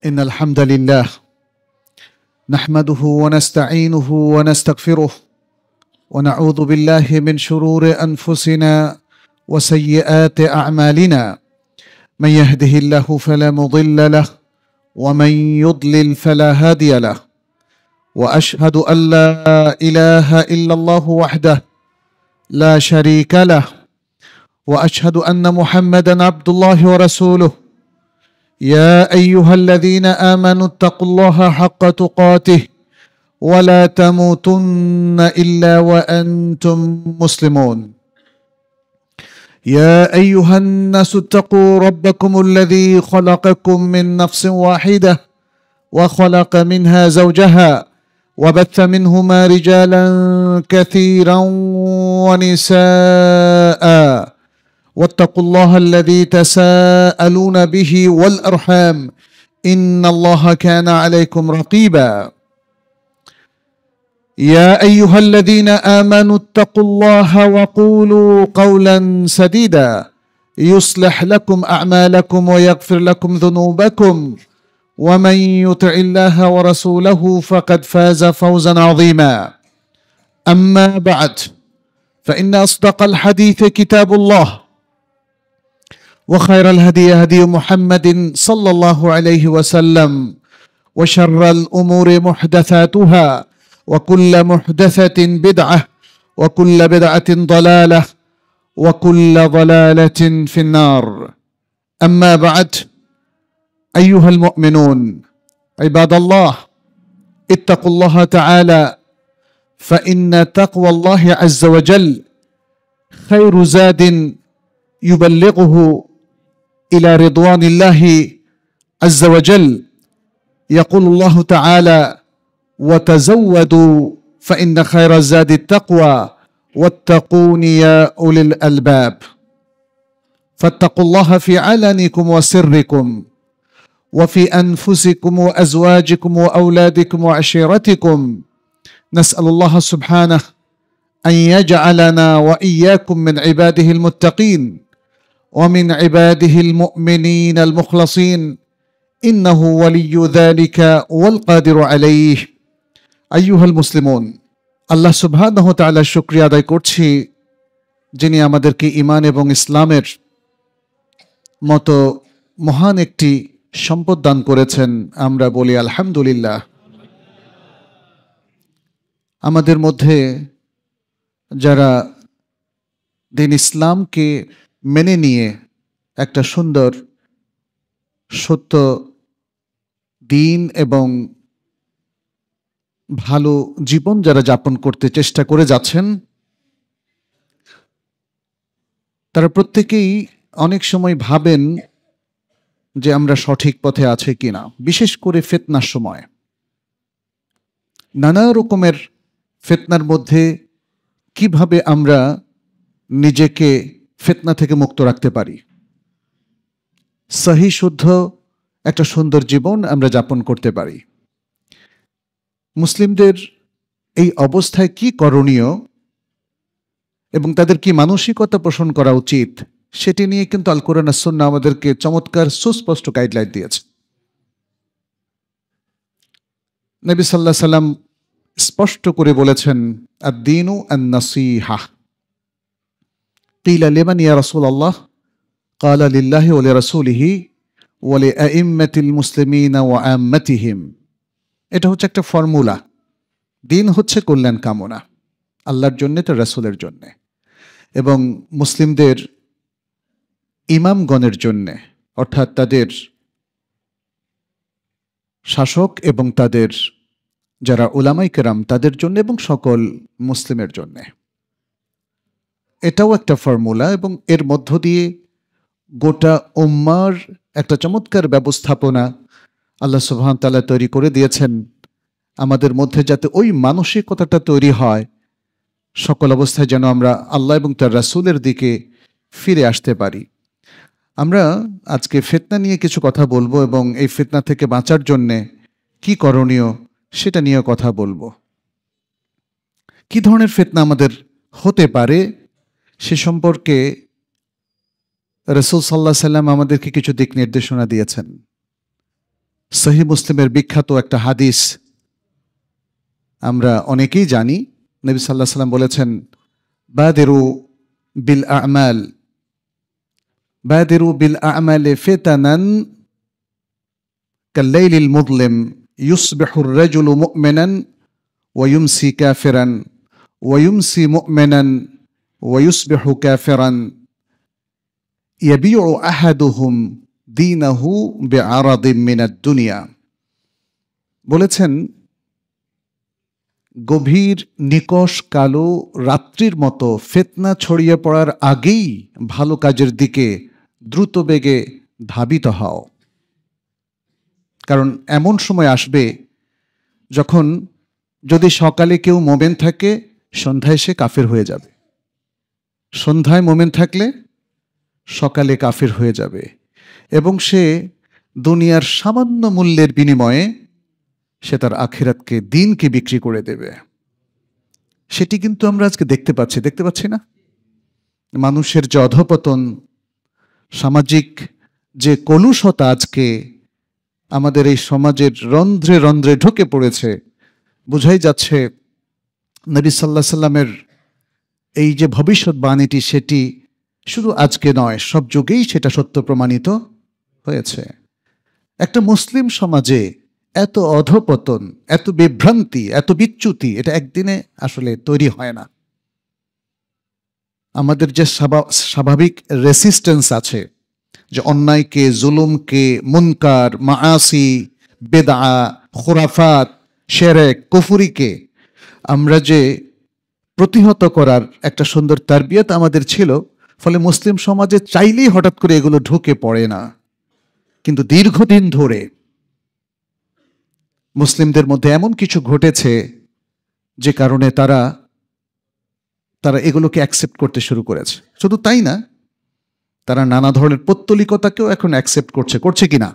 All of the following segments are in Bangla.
إن الحمد لله نحمده ونستعينه ونستغفره ونعوذ بالله من شرور أنفسنا وسيئات أعمالنا. من يهده الله فلا مضل له ومن يضلل فلا هادي له، وأشهد أن لا إله إلا الله وحده لا شريك له، وأشهد أن محمدا عبد الله ورسوله. يا أيها الذين آمنوا اتقوا الله حق تقاته ولا تموتن إلا وأنتم مسلمون. يا أيها الناس اتقوا ربكم الذي خلقكم من نفس واحدة وخلق منها زوجها وبث منهما رجالا كثيرا ونساء، واتقوا الله الذي تساءلون به والأرحام إن الله كان عليكم رقيبا. يا أيها الذين آمنوا اتقوا الله وقولوا قولا سديدا يصلح لكم أعمالكم ويغفر لكم ذنوبكم، ومن يطع الله ورسوله فقد فاز فوزا عظيما. أما بعد، فإن أصدق الحديث كتاب الله، وخير الهدي هدي محمد صلى الله عليه وسلم، وشر الأمور محدثاتها، وكل محدثة بدعة، وكل بدعة ضلالة، وكل ضلالة في النار. أما بعد، أيها المؤمنون عباد الله، اتقوا الله تعالى، فإن تقوى الله عز وجل خير زاد يبلغه إلى رضوان الله عز وجل. يقول الله تعالى: وتزودوا فإن خير الزاد التقوى واتقون يا أولي الألباب. فاتقوا الله في علنكم وسركم، وفي أنفسكم وأزواجكم وأولادكم وعشيرتكم. نسأل الله سبحانه أن يجعلنا وإياكم من عباده المتقين ومن عباده المؤمنين المخلصين، إنه ولي ذلك والقادر عليه। أيها المسلمون, আল্লাহ সুবহানাহু ওয়া তাআলার শুকরিয়া আদায় করছি, যিনি আমাদেরকে ঈমান এবং ইসলামের মতো মহান একটি সম্পদ দান করেছেন। আমরা বলি আলহামদুলিল্লাহ। আমাদের মধ্যে যারা দিন ইসলামকে মেনে নিয়ে একটা সুন্দর সত্য দিন এবং ভালো জীবন যারা যাপন করতে চেষ্টা করে যাচ্ছেন, তারা প্রত্যেকেই অনেক সময় ভাবেন যে আমরা সঠিক পথে আছি কিনা। বিশেষ করে ফিতনার সময়, নানা রকমের ফিতনার মধ্যে কিভাবে আমরা নিজেকে ফিতনা থেকে মুক্ত রাখতে পারি, সহি শুদ্ধ একটা সুন্দর জীবন আমরা যাপন করতে পারি। মুসলিমদের এই অবস্থায় কি করণীয় এবং তাদের কি মানসিকতা পোষণ করা উচিত, সেটি নিয়ে কিন্তু আল কোরআন আর সুন্নাহ আমাদেরকে চমৎকার সুস্পষ্ট গাইডলাইন দিয়েছে। নবী সাল্লাল্লাহু আলাইহি সাল্লাম স্পষ্ট করে বলেছেন, আদ-দীনু আন-নাসীহা। কিলা লিমান ইয়া রাসূলুল্লাহ? ক্বালা লিল্লাহি ওয়া লিরাসূলিহি ওয়া লিআইম্মাতিল মুসলিমিনা ওয়া আম্মাতিহিম। এটা হচ্ছে একটা ফর্মুলা। দিন হচ্ছে কল্যাণ কামনা, আল্লাহর জন্যে, তার রাসূলের জন্যে এবং মুসলিমদের ইমামগণের জন্যে, অর্থাৎ তাদের শাসক এবং তাদের যারা উলামায়ে কেরাম তাদের জন্য এবং সকল মুসলিমের জন্যে। এটাও একটা ফর্মুলা এবং এর মধ্য দিয়ে গোটা উম্মার একটা চমৎকার ব্যবস্থাপনা আল্লাহ সুবহানাহু ওয়া তাআলা তৈরি করে দিয়েছেন, আমাদের মধ্যে যাতে ওই মানসিকতাটা তৈরি হয়, সকল অবস্থায় যেন আমরা আল্লাহ এবং তার রাসূলের দিকে ফিরে আসতে পারি। আমরা আজকে ফিতনা নিয়ে কিছু কথা বলবো এবং এই ফিতনা থেকে বাঁচার জন্যে কি করণীয় সেটা নিয়ে কথা বলবো। কি ধরনের ফিতনা আমাদের হতে পারে সে সম্পর্কে রাসূল সাল্লাল্লাহু আলাইহি সাল্লাম আমাদেরকে কিছু দিক নির্দেশনা দিয়েছেন। সহিহ মুসলিমের বিখ্যাত একটা হাদিস আমরা অনেকেই জানি। নবী সাল্লাল্লাহু আলাইহি ওয়াসাল্লাম বলেছেন, বাদিরু বিল আ'মাল, বাদিরু বিল আ'মালি ফিতানান কাল্লাইলিল মুযলিম ইউসবিহুর রাজুলু মুমিনান ওয়া ইউমসি কাফিরান ওয়া ইউমসি মুমিনান ওয়া ইউসবিহু কাফিরান ইয়াবিউ আহাদুহুম দীনাহু বিআরাদিন মিনাদ দুনিয়া। বলেছেন, গভীর নিকষ কালো রাত্রির মতো ফিতনা ছড়িয়ে পড়ার আগেই ভালো কাজের দিকে দ্রুত বেগে ধাবিত হও। কারণ এমন সময় আসবে যখন যদি সকালে কেউ মোমেন থাকে, সন্ধ্যায় সে কাফের হয়ে যাবে। সন্ধ্যায় মোমেন থাকলে সকালে কাফের হয়ে যাবে, এবং সে দুনিয়ার সামান্য মূল্যের বিনিময়ে সে তার আখিরাতকে, দিনকে বিক্রি করে দেবে। সেটি কিন্তু আমরা আজকে দেখতে পাচ্ছি না? মানুষের যে অধঃপতন, সামাজিক যে কলুষতা আজকে আমাদের এই সমাজের রন্ধ্রে রন্ধ্রে ঢুকে পড়েছে, বোঝাই যাচ্ছে নবী সাল্লাল্লাহু আলাইহি সাল্লামের এই যে ভবিষ্যৎবাণীটি, সেটি শুধু আজকে নয়, সব যুগেই সেটা সত্য প্রমাণিত হয়েছে। একটা মুসলিম সমাজে এত অধঃপতন, এত বিভ্রান্তি, এত বিচ্যুতি, এটা একদিনে আসলে তৈরি হয় না। আমাদের যে স্বাভাবিক রেসিস্টেন্স আছে, যে অন্যায়কে, জুলুমকে, মুনকার, মাআসি, বেদআ, খুরাফাত, শিরক, কুফরিকে আমরা যে প্রতিহত করার একটা সুন্দর তারবিয়ত আমাদের ছিল, ফলে মুসলিম সমাজে চাইলেই হঠাৎ করে এগুলো ঢুকে পড়ে না। কিন্তু দীর্ঘদিন ধরে মুসলিমদের মধ্যে এমন কিছু ঘটেছে যে কারণে তারা এগুলোকে অ্যাকসেপ্ট করতে শুরু করেছে। শুধু তাই না, তারা নানা ধরনের পৌত্তলিকতাকেও এখন অ্যাকসেপ্ট করছে কিনা।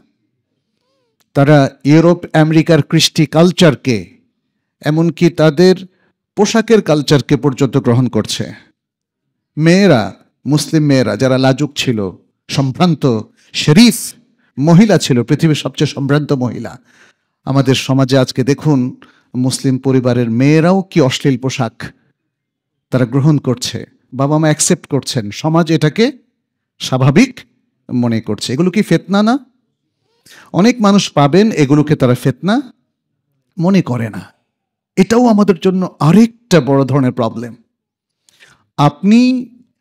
তারা ইউরোপ আমেরিকার কৃষ্টি কালচারকে, এমনকি তাদের পোশাকের কালচারকে পর্যন্ত গ্রহণ করছে। মেয়েরা, মুসলিম মেয়েরা যারা লাজুক ছিল, সম্ভ্রান্ত শরীফ মহিলা ছিল, পৃথিবীর সবচেয়ে সম্ভ্রান্ত মহিলা, আমাদের সমাজে আজকে দেখুন মুসলিম পরিবারের মেয়েরাও কি অশ্লীল পোশাক তারা গ্রহণ করছে। বাবা মা অ্যাকসেপ্ট করছেন, সমাজ এটাকে স্বাভাবিক মনে করছে। এগুলো কি ফিতনা না? অনেক মানুষ পাবেন এগুলোকে তারা ফিতনা মনে করে না। এটাও আমাদের জন্য আরেকটা বড় ধরনের প্রবলেম। আপনি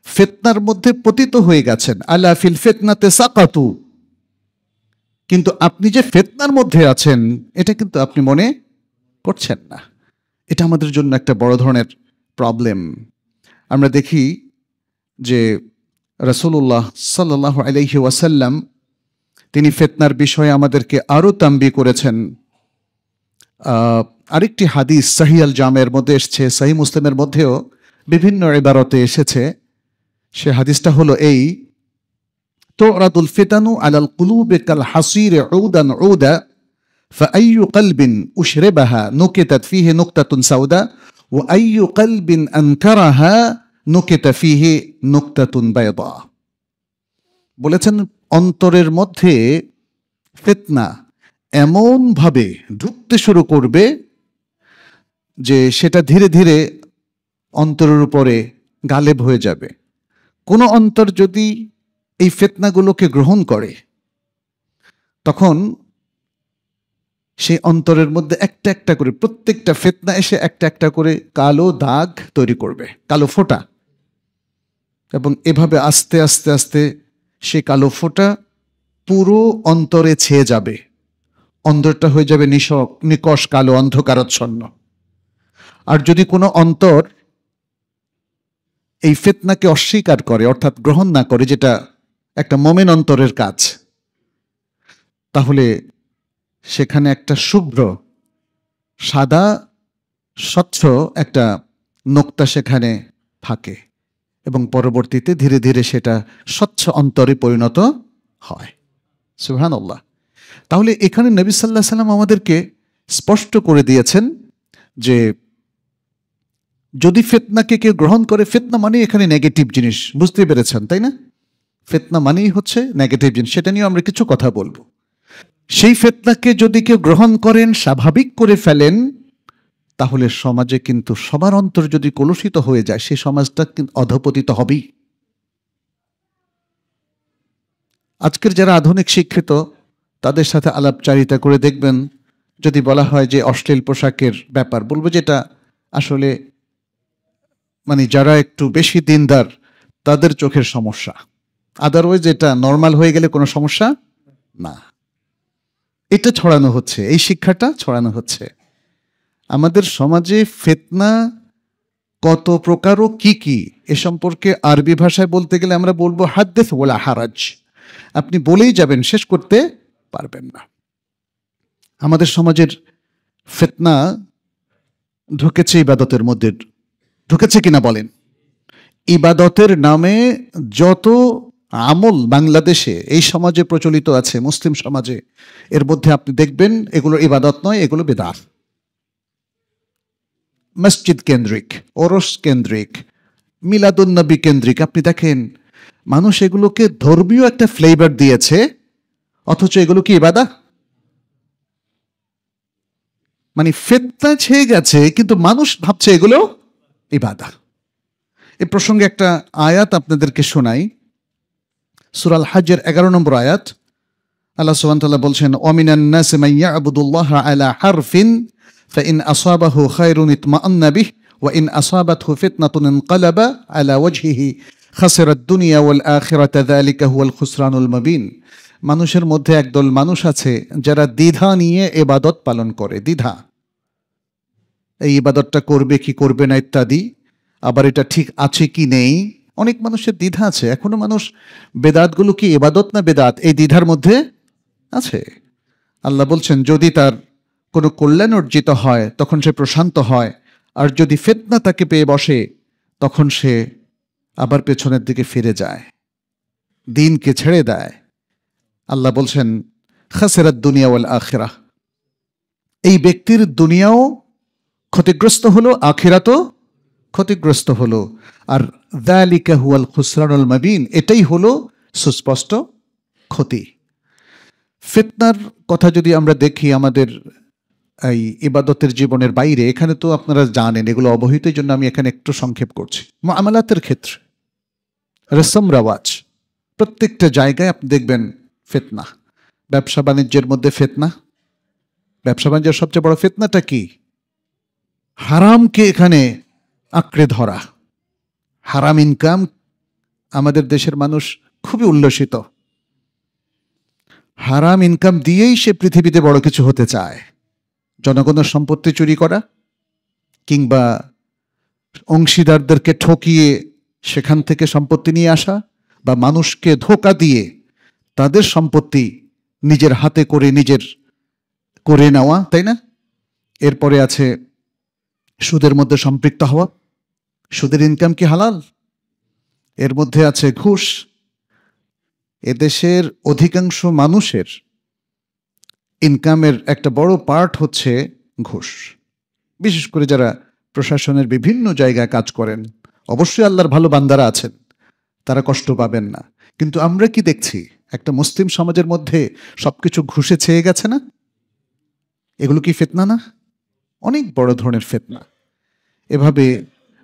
ফিতনার মধ্যে পতিত হয়ে গেছেন, আলা ফিল ফিতনাতে সাকাতু, কিন্তু আপনি যে ফিতনার মধ্যে আছেন এটা কিন্তু আপনি মনে করছেন না। এটা আমাদের জন্য একটা বড় ধরনের প্রবলেম। আমরা দেখি যে রাসূলুল্লাহ সাল্লাল্লাহু আলাইহি ওয়াসাল্লাম তিনি ফিতনার বিষয়ে আমাদেরকে আরও তাম্বি করেছেন। আরেকটি হাদিস সহিহ আল জামের মধ্যে এসেছে, সহিহ মুসলিমের মধ্যেও বিভিন্ন ইবারতে এসেছে। সে হাদিসটা হলো এই, তুরাদুল ফিতানু আলাল কুলুবি কাল হাসির উদান উদা ফাআইয়ু কলবিন উশরিবাহা নুকিতাত ফিহি নুকতাতুন সাউদা ওয়া আইয়ু কলবিন আনকারাহা নুকিতা ফিহি নুকতাতুন বায়দা। বলেছেন, অন্তরের মধ্যে ফিতনা এমন ভাবে ঢুকতে শুরু করবে যে সেটা ধীরে ধীরে অন্তরের উপরে গালেব হয়ে যাবে। কোনো অন্তর যদি এই ফিতনাগুলোকে গ্রহণ করে, তখন সেই অন্তরের মধ্যে একটা একটা করে প্রত্যেকটা ফিতনা এসে একটা একটা করে কালো দাগ তৈরি করবে, কালো ফোঁটা। এবং এভাবে আস্তে আস্তে আস্তে সেই কালো ফোঁটা পুরো অন্তরে ছেয়ে যাবে। অন্তরটা হয়ে যাবে নিকষ কালো, অন্ধকারাচ্ছন্ন। আর যদি কোনো অন্তর এই ফিতনাকে অস্বীকার করে, অর্থাৎ গ্রহণ না করে, যেটা একটা মোমেন অন্তরের কাজ, তাহলে সেখানে একটা শুভ্র সাদা স্বচ্ছ একটা নোক্তা সেখানে থাকে, এবং পরবর্তীতে ধীরে ধীরে সেটা স্বচ্ছ অন্তরে পরিণত হয়। সুবহানাল্লাহ। তাহলে এখানে নবী সাল্লাল্লাহু আলাইহি সাল্লাম আমাদেরকে স্পষ্ট করে দিয়েছেন যে যদি ফিতনাকে কেউ গ্রহণ করে, ফিতনা মানে এখানে নেগেটিভ জিনিস, বুঝতে পেরেছেন তাই না? ফিতনা মানেই হচ্ছে নেগেটিভ জিনিস, সেটা নিয়ে আমরা কিছু কথা বলবো। সেই ফিতনাকে যদি কেউ গ্রহণ করেন, স্বাভাবিক করে ফেলেন, তাহলে সমাজে কিন্তু সবার অন্তর যদি কলুষিত হয়ে যায়, সেই সমাজটা কিন্তু অধঃপতিত হবেই। আজকের যারা আধুনিক শিক্ষিত, তাদের সাথে আলাপচারিতা করে দেখবেন, যদি বলা হয় যে অশ্লীল পোশাকের ব্যাপার, বলবো যেটা আসলে মানে যারা একটু বেশি দিনদার তাদের চোখের সমস্যা, আদারওয়াইজ এটা নর্মাল হয়ে গেলে কোনো সমস্যা না। এটা ছড়ানো হচ্ছে, এই শিক্ষাটা ছড়ানো হচ্ছে। আমাদের সমাজে ফিতনা কত প্রকার ও কি কি, এ সম্পর্কে আরবি ভাষায় বলতে গেলে আমরা বলবো হাদ্দিস ওয়ালা হারাজ। আপনি বলেই যাবেন, শেষ করতে পারবেন না। আমাদের সমাজের ফিতনা ঢুকেছে ইবাদতের মধ্যে, ঢুকেছে কিনা বলেন? ইবাদতের নামে যত আমল বাংলাদেশে এই সমাজে প্রচলিত আছে, মুসলিম সমাজে, এর মধ্যে আপনি দেখবেন এগুলো ইবাদত নয়, এগুলো বিদআত। মসজিদ কেন্দ্রিক, ওরস কেন্দ্রিক, মিলাদুন্নবী কেন্দ্রিক। আপনি দেখেন মানুষ এগুলোকে ধর্মীয় একটা ফ্লেভার দিয়েছে, অথচ এগুলো কি ইবাদত? মানে ফিতনা ছেয়ে গেছে, কিন্তু মানুষ ভাবছে এগুলো ইবাদত। এ প্রসঙ্গে একটা আয়াত আপনাদেরকে শোনাই, সূরা আল হজ্জের 11 নম্বর আয়াত। আল্লাহ সুবহানাহু ওয়া তাআলা বলছেন, ওয়ামিনান নাসি মান ইয়াবুদুল্লাহা আলা হারফিন ফাইন আসাবাহু খায়রুন ইতমাআন্না বিহি ওয়া ইন আসাবাতহু ফিতনাতুন ইনকালাবা আলা ওয়াজহিহি খাসিরাদ দুনিয়া ওয়াল আখিরাতা যালিকা হুয়াল খুসরানুল মুবিন। মানুষের মধ্যে একদল মানুষ আছে যারা দ্বিধা নিয়ে ইবাদত পালন করে, দ্বিধা, এই ইবাদতটা করবে কি করবে না ইত্যাদি, আবার এটা ঠিক আছে কি নেই, অনেক মানুষের দ্বিধা আছে। এখনো মানুষ বেদাতগুলো কি ইবাদত না বেদাত, এই দ্বিধার মধ্যে আছে। আল্লাহ বলছেন যদি তার কোনো কল্যাণ অর্জিত হয় তখন সে প্রশান্ত হয়, আর যদি ফিতনা তাকে পেয়ে বসে তখন সে আবার পেছনের দিকে ফিরে যায়, দিনকে ছেড়ে দেয়। আল্লাহ বলছেন খাসিরাত দুনিয়া ওয়াল আখিরাহ, এই ব্যক্তির দুনিয়াও ক্ষতিগ্রস্ত হলো, আখিরাতও ক্ষতিগ্রস্ত হলো। আর যালিকা হুয়াল খুসরানুল মুবিন, এটাই হলো সুস্পষ্ট ক্ষতি। ফিতনার কথা যদি আমরা দেখি আমাদের এই ইবাদতের জীবনের বাইরে, এখানে তো আপনারা জানেন এগুলো অবহিত, এই জন্য আমি এখানে একটু সংক্ষেপ করছি। মুআমালাতের ক্ষেত্রে, রসম রেওয়াজ, প্রত্যেকটা জায়গায় আপনি দেখবেন ফিতনা। ব্যবসা বাণিজ্যের মধ্যে ফিতনা। ব্যবসা বাণিজ্যের সবচেয়ে বড় ফিতনাটা কি? হারামকে এখানে আঁকড়ে ধরা, হারাম ইনকাম। আমাদের দেশের মানুষ খুবই উল্লসিত, হারাম ইনকাম দিয়েই সে পৃথিবীতে বড় কিছু হতে চায়। জনগণের সম্পত্তি চুরি করা, কিংবা অংশীদারদেরকে ঠকিয়ে সেখান থেকে সম্পত্তি নিয়ে আসা, বা মানুষকে ধোঁকা দিয়ে তাদের সম্পত্তি নিজের হাতে করে নিজের করে নেওয়া, তাই না? এরপরে আছে সুদের মধ্যে সম্পৃক্ত হওয়া। সুদের ইনকাম কি হালাল? এর মধ্যে আছে ঘুষ। এদেশের অধিকাংশ মানুষের ইনকামের একটা বড় পার্ট হচ্ছে ঘুষ। বিশেষ করে যারা প্রশাসনের বিভিন্ন জায়গায় কাজ করেন, অবশ্যই আল্লাহর ভালো বান্দারা আছেন, তারা কষ্ট পাবেন না। কিন্তু আমরা কি দেখছি, একটা মুসলিম সমাজের মধ্যে সবকিছু ঘুষে ছেয়ে গেছে না? এগুলো কি ফিতনা না? অনেক বড় ধরনের ফিতনা। এভাবে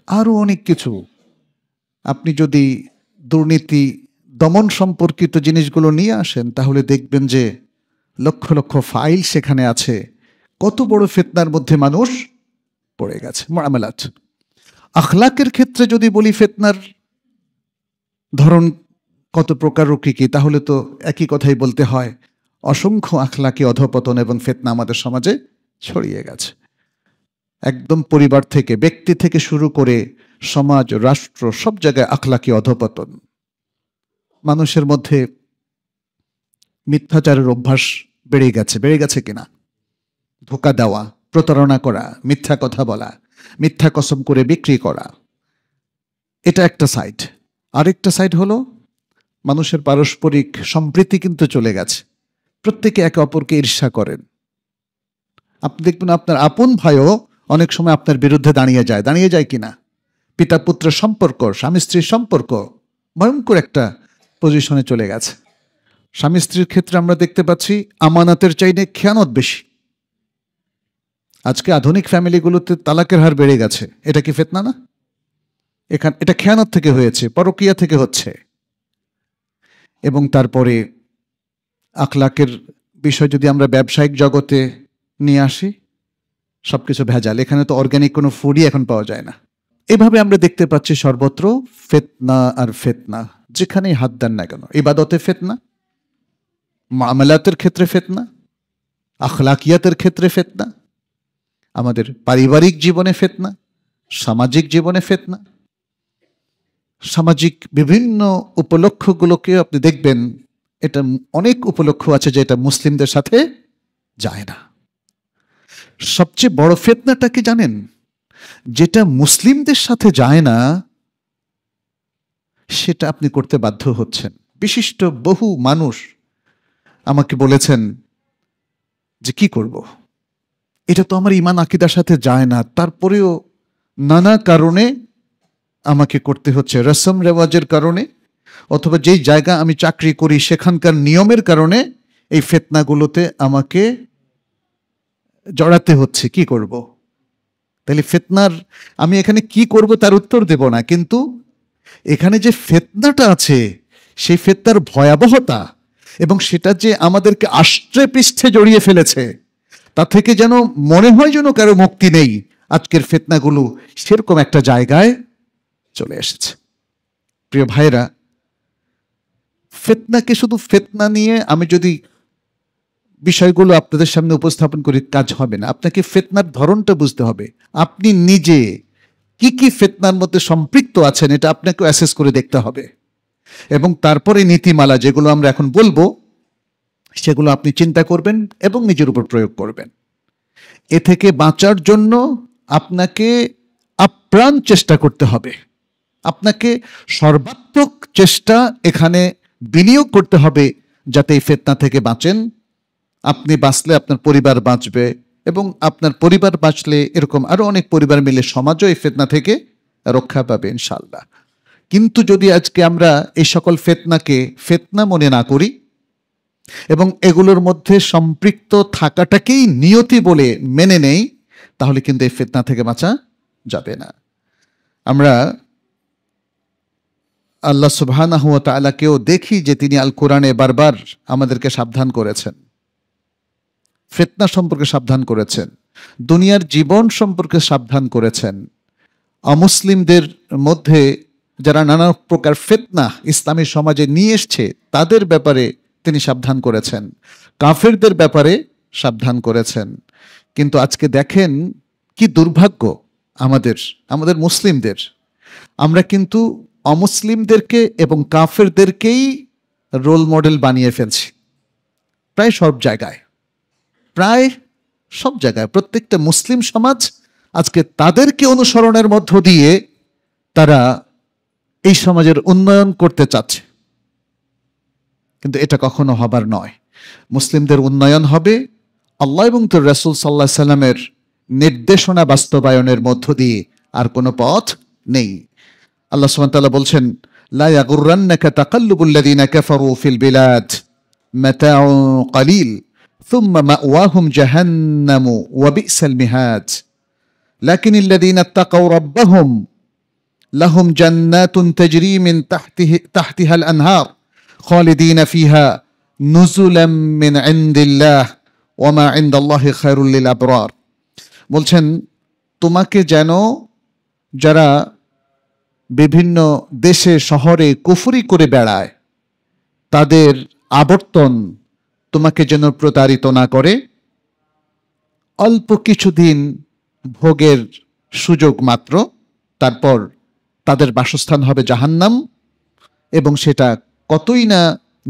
আরও অনেক কিছু। আপনি যদি দুর্নীতি দমন সম্পর্কিত জিনিসগুলো নিয়ে আসেন, তাহলে দেখবেন যে লক্ষ লক্ষ ফাইল সেখানে আছে। কত বড় ফিতনার মধ্যে মানুষ পড়ে গেছে। মুআমালাত। আখলাকের ক্ষেত্রে যদি বলি ফিতনার ধরন কত প্রকার ও কি, তাহলে তো একই কথাই বলতে হয়। অসংখ্য আখলাকি অধঃপতন এবং ফিতনা আমাদের সমাজে ছড়িয়ে গেছে। একদম পরিবার থেকে, ব্যক্তি থেকে শুরু করে সমাজ, রাষ্ট্র, সব জায়গায় আখলাকি অধঃপতন। মানুষের মধ্যে মিথ্যাচারের অভ্যাস বেড়ে গেছে কিনা? ধোঁকা দেওয়া, প্রতারণা করা, মিথ্যা কথা বলা, মিথ্যা কসম করে বিক্রি করা, এটা একটা সাইড। আরেকটা সাইড হলো মানুষের পারস্পরিক সম্প্রীতি কিন্তু চলে গেছে। প্রত্যেকে একে অপরকে ঈর্ষা করেন। আপনি দেখবেন আপনার আপন ভাইও অনেক সময় আপনার বিরুদ্ধে দাঁড়িয়ে যায় কিনা? পিতা পুত্রের সম্পর্ক, স্বামী স্ত্রীর সম্পর্ক ভয়ঙ্কর একটা পজিশনে চলে গেছে। স্বামী স্ত্রীর ক্ষেত্রে আমরা দেখতে পাচ্ছি আমানাতের চাইতে খেয়ানত বেশি। আজকে আধুনিক ফ্যামিলিগুলোতে তালাকের হার বেড়ে গেছে। এটা কি ফিতনা না? এটা খেয়ানত থেকে হয়েছে, পরকীয়া থেকে হচ্ছে। এবং তারপরে আখলাকের বিষয় যদি আমরা ব্যবসায়িক জগতে নিয়ে আসি, সবকিছু ভেজাল। এখানে তো অর্গানিক কোনো ফুডই এখন পাওয়া যায় না। এভাবে আমরা দেখতে পাচ্ছি সর্বত্র ফিতনা আর ফিতনা। যেখানেই হাত দেন না কেন, ইবাদতে ফিতনা, মামলাতের ক্ষেত্রে ফিতনা, আখলাকিয়াতের ক্ষেত্রে ফিতনা, আমাদের পারিবারিক জীবনে ফিতনা, সামাজিক জীবনে ফিতনা। সামাজিক বিভিন্ন উপলক্ষগুলোকে আপনি দেখবেন, এটা অনেক উপলক্ষ আছে যে এটা মুসলিমদের সাথে যায় না। সবচেয়ে বড় ফিতনাটা কি জানেন? যেটা মুসলিমদের সাথে যায় না সেটা আপনি করতে বাধ্য হচ্ছেন। বিশিষ্ট বহু মানুষ আমাকে বলেছেন যে কি করব, এটা তো আমার ঈমান আকীদার সাথে যায় না, তারপরেও নানা কারণে আমাকে করতে হচ্ছে। রসম রেওয়াজের কারণে, অথবা যেই জায়গা আমি চাকরি করি সেখানকার নিয়মের কারণে এই ফিতনাগুলোতে আমাকে জড়াতে হচ্ছে। কি করব? তাহলে ফিতনার আমি এখানে কি করব তার উত্তর দেব না, কিন্তু এখানে যে ফিতনাটা আছে সেই ফিতনার ভয়াবহতা এবং সেটা যে আমাদেরকে আষ্টে পৃষ্ঠে জড়িয়ে ফেলেছে, তা থেকে যেন মনে হয় যেন কারো মুক্তি নেই। আজকের ফিতনাগুলো সেরকম একটা জায়গায় চলে এসেছে। প্রিয় ভাইরা, ফিতনাকে শুধু ফিতনা নিয়ে আমি যদি বিষয়গুলো আপনাদের সামনে উপস্থাপন করি কাজ হবে না। আপনাকে ফিতনার ধরনটা বুঝতে হবে। আপনি নিজে কি কি ফিতনার মধ্যে সম্পৃক্ত আছেন এটা আপনাকে অ্যাসেস করে দেখতে হবে, এবং তারপরে নীতিমালা যেগুলো আমরা এখন বলবো সেগুলো আপনি চিন্তা করবেন এবং নিজের উপর প্রয়োগ করবেন। এ থেকে বাঁচার জন্য আপনাকে আপ্রাণ চেষ্টা করতে হবে। আপনাকে সর্বাত্মক চেষ্টা এখানে বিনিয়োগ করতে হবে যাতে এই ফিতনা থেকে বাঁচেন। আপনি বাঁচলে আপনার পরিবার বাঁচবে, এবং আপনার পরিবার বাঁচলে এরকম আরো অনেক পরিবার মিলে সমাজও এই ফিতনা থেকে রক্ষা পাবে ইনশাআল্লাহ। কিন্তু যদি আজকে আমরা এই সকল ফিতনাকে ফিতনা মনে না করি এবং এগুলোর মধ্যে সম্পৃক্ত থাকাটাকেই নিয়তি বলে মেনে নেই, তাহলে কিন্তু এই ফিতনা থেকে বাঁচা যাবে না। আমরা আল্লাহ সুবহানাহু ওয়া তাআলাকেও দেখি যে তিনি আল কোরআনে বারবার আমাদেরকে সাবধান করেছেন, ফিতনা সম্পর্কে সাবধান করেছেন, দুনিয়ার জীবন সম্পর্কে সাবধান করেছেন। অমুসলিমদের মধ্যে যারা নানা প্রকার ফিতনা ইসলামী সমাজে নিয়ে এসছে তাদের ব্যাপারে তিনি সাবধান করেছেন, কাফেরদের ব্যাপারে সাবধান করেছেন। কিন্তু আজকে দেখেন কি দুর্ভাগ্য আমাদের মুসলিমদের, আমরা কিন্তু অমুসলিমদেরকে এবং কাফেরদেরকেই রোল মডেল বানিয়ে ফেলছি প্রায় সব জায়গায়। প্রত্যেকটা মুসলিম সমাজ আজকে তাদেরকে অনুসরণের মধ্য দিয়ে তারা এই সমাজের উন্নয়ন করতে চাচ্ছে, কিন্তু এটা কখনো হবার নয়। মুসলিমদের উন্নয়ন হবে আল্লাহ এবং তার রাসূল সাল্লাল্লাহু আলাইহি সাল্লামের নির্দেশনা বাস্তবায়নের মধ্য দিয়ে, আর কোনো পথ নেই। আল্লাহ সুবহানাহু ওয়া তাআলা বলছেন, লা ইয়াগুররান্নাকা তাকাল্লুবুল লাযিনা কাফারু ফিল বিলাদ মাতাউন কালিল সুম্মা মাওয়াহুম জাহান্নামু ওয়া বি'সাল মিহাদ লাকিনিল লাযিনা তাকাউ রাব্বাহুম লাহুম জান্নাতুন তাজরি মিন তাহতিহাল আনহার খালিদিনা ফিহা নুজুলাম মিন ইনদিল্লাহ ওয়া মা ইনদাল্লাহি খায়রুল লিল আবরার। বলছেন, তোমাকে যেন যারা বিভিন্ন দেশে শহরে কুফরি করে বেড়ায় তাদের আবর্তন তোমাকে যেন প্রতারিত না করে। অল্প কিছুদিন ভোগের সুযোগ মাত্র, তারপর তাদের বাসস্থান হবে জাহান্নাম, এবং সেটা কতই না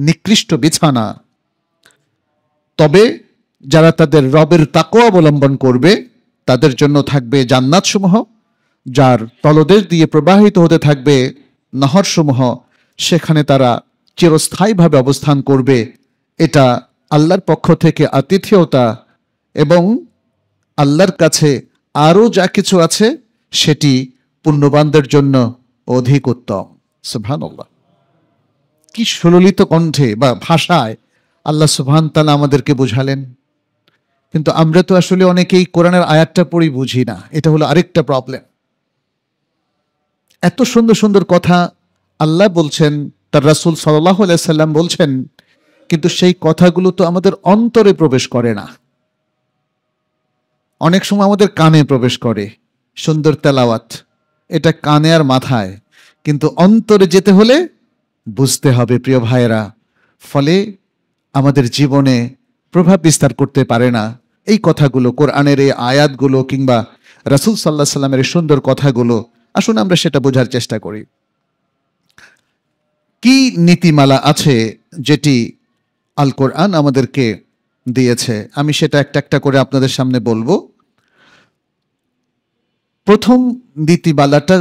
নিকৃষ্ট বিছানা। তবে যারা তাদের রবের তাকওয়া অবলম্বন করবে তাদের জন্য থাকবে জান্নাতসমূহ, যার তলদেশ দিয়ে প্রবাহিত হতে থাকবে নহরসমূহ, সেখানে তারা চিরস্থায়ীভাবে অবস্থান করবে। এটা আল্লাহর পক্ষ থেকে আতিথেয়তা, এবং আল্লাহর কাছে আরও যা কিছু আছে সেটি পুণ্যবানদের জন্য অধিক উত্তম। সুবহানাল্লাহ, কি সুললিত কণ্ঠে বা ভাষায় আল্লাহ সুবহানাহু ওয়া তাআলা আমাদেরকে বুঝালেন। কিন্তু আমরা তো আসলে অনেকেই কোরআনের আয়াতটা পড়ি বুঝি না, এটা হলো আরেকটা প্রবলেম। এত সুন্দর সুন্দর কথা আল্লাহ বলছেন, তার রাসূল সাল্লাল্লাহু আলাইহি সাল্লাম বলছেন, কিন্তু সেই কথাগুলো তো আমাদের অন্তরে প্রবেশ করে না। অনেক সময় আমাদের কানে প্রবেশ করে সুন্দর তেলাওয়াত, এটা কানে আর মাথায়, কিন্তু অন্তরে যেতে হলে বুঝতে হবে প্রিয় ভাইয়েরা। ফলে আমাদের জীবনে প্রভাব বিস্তার করতে পারে না এই কথাগুলো, কোরআনের এই আয়াতগুলো কিংবা রাসূল সাল্লাল্লাহু আলাইহি সাল্লামের এই সুন্দর কথাগুলো। আসুন আমরা সেটা বোঝার চেষ্টা করি। কি নীতিমালা আছে যেটি আল কোরআন আমাদেরকে দিয়েছে, আমি সেটা একটা একটা করে আপনাদের সামনে বলবো। প্রথম নীতিমালাটা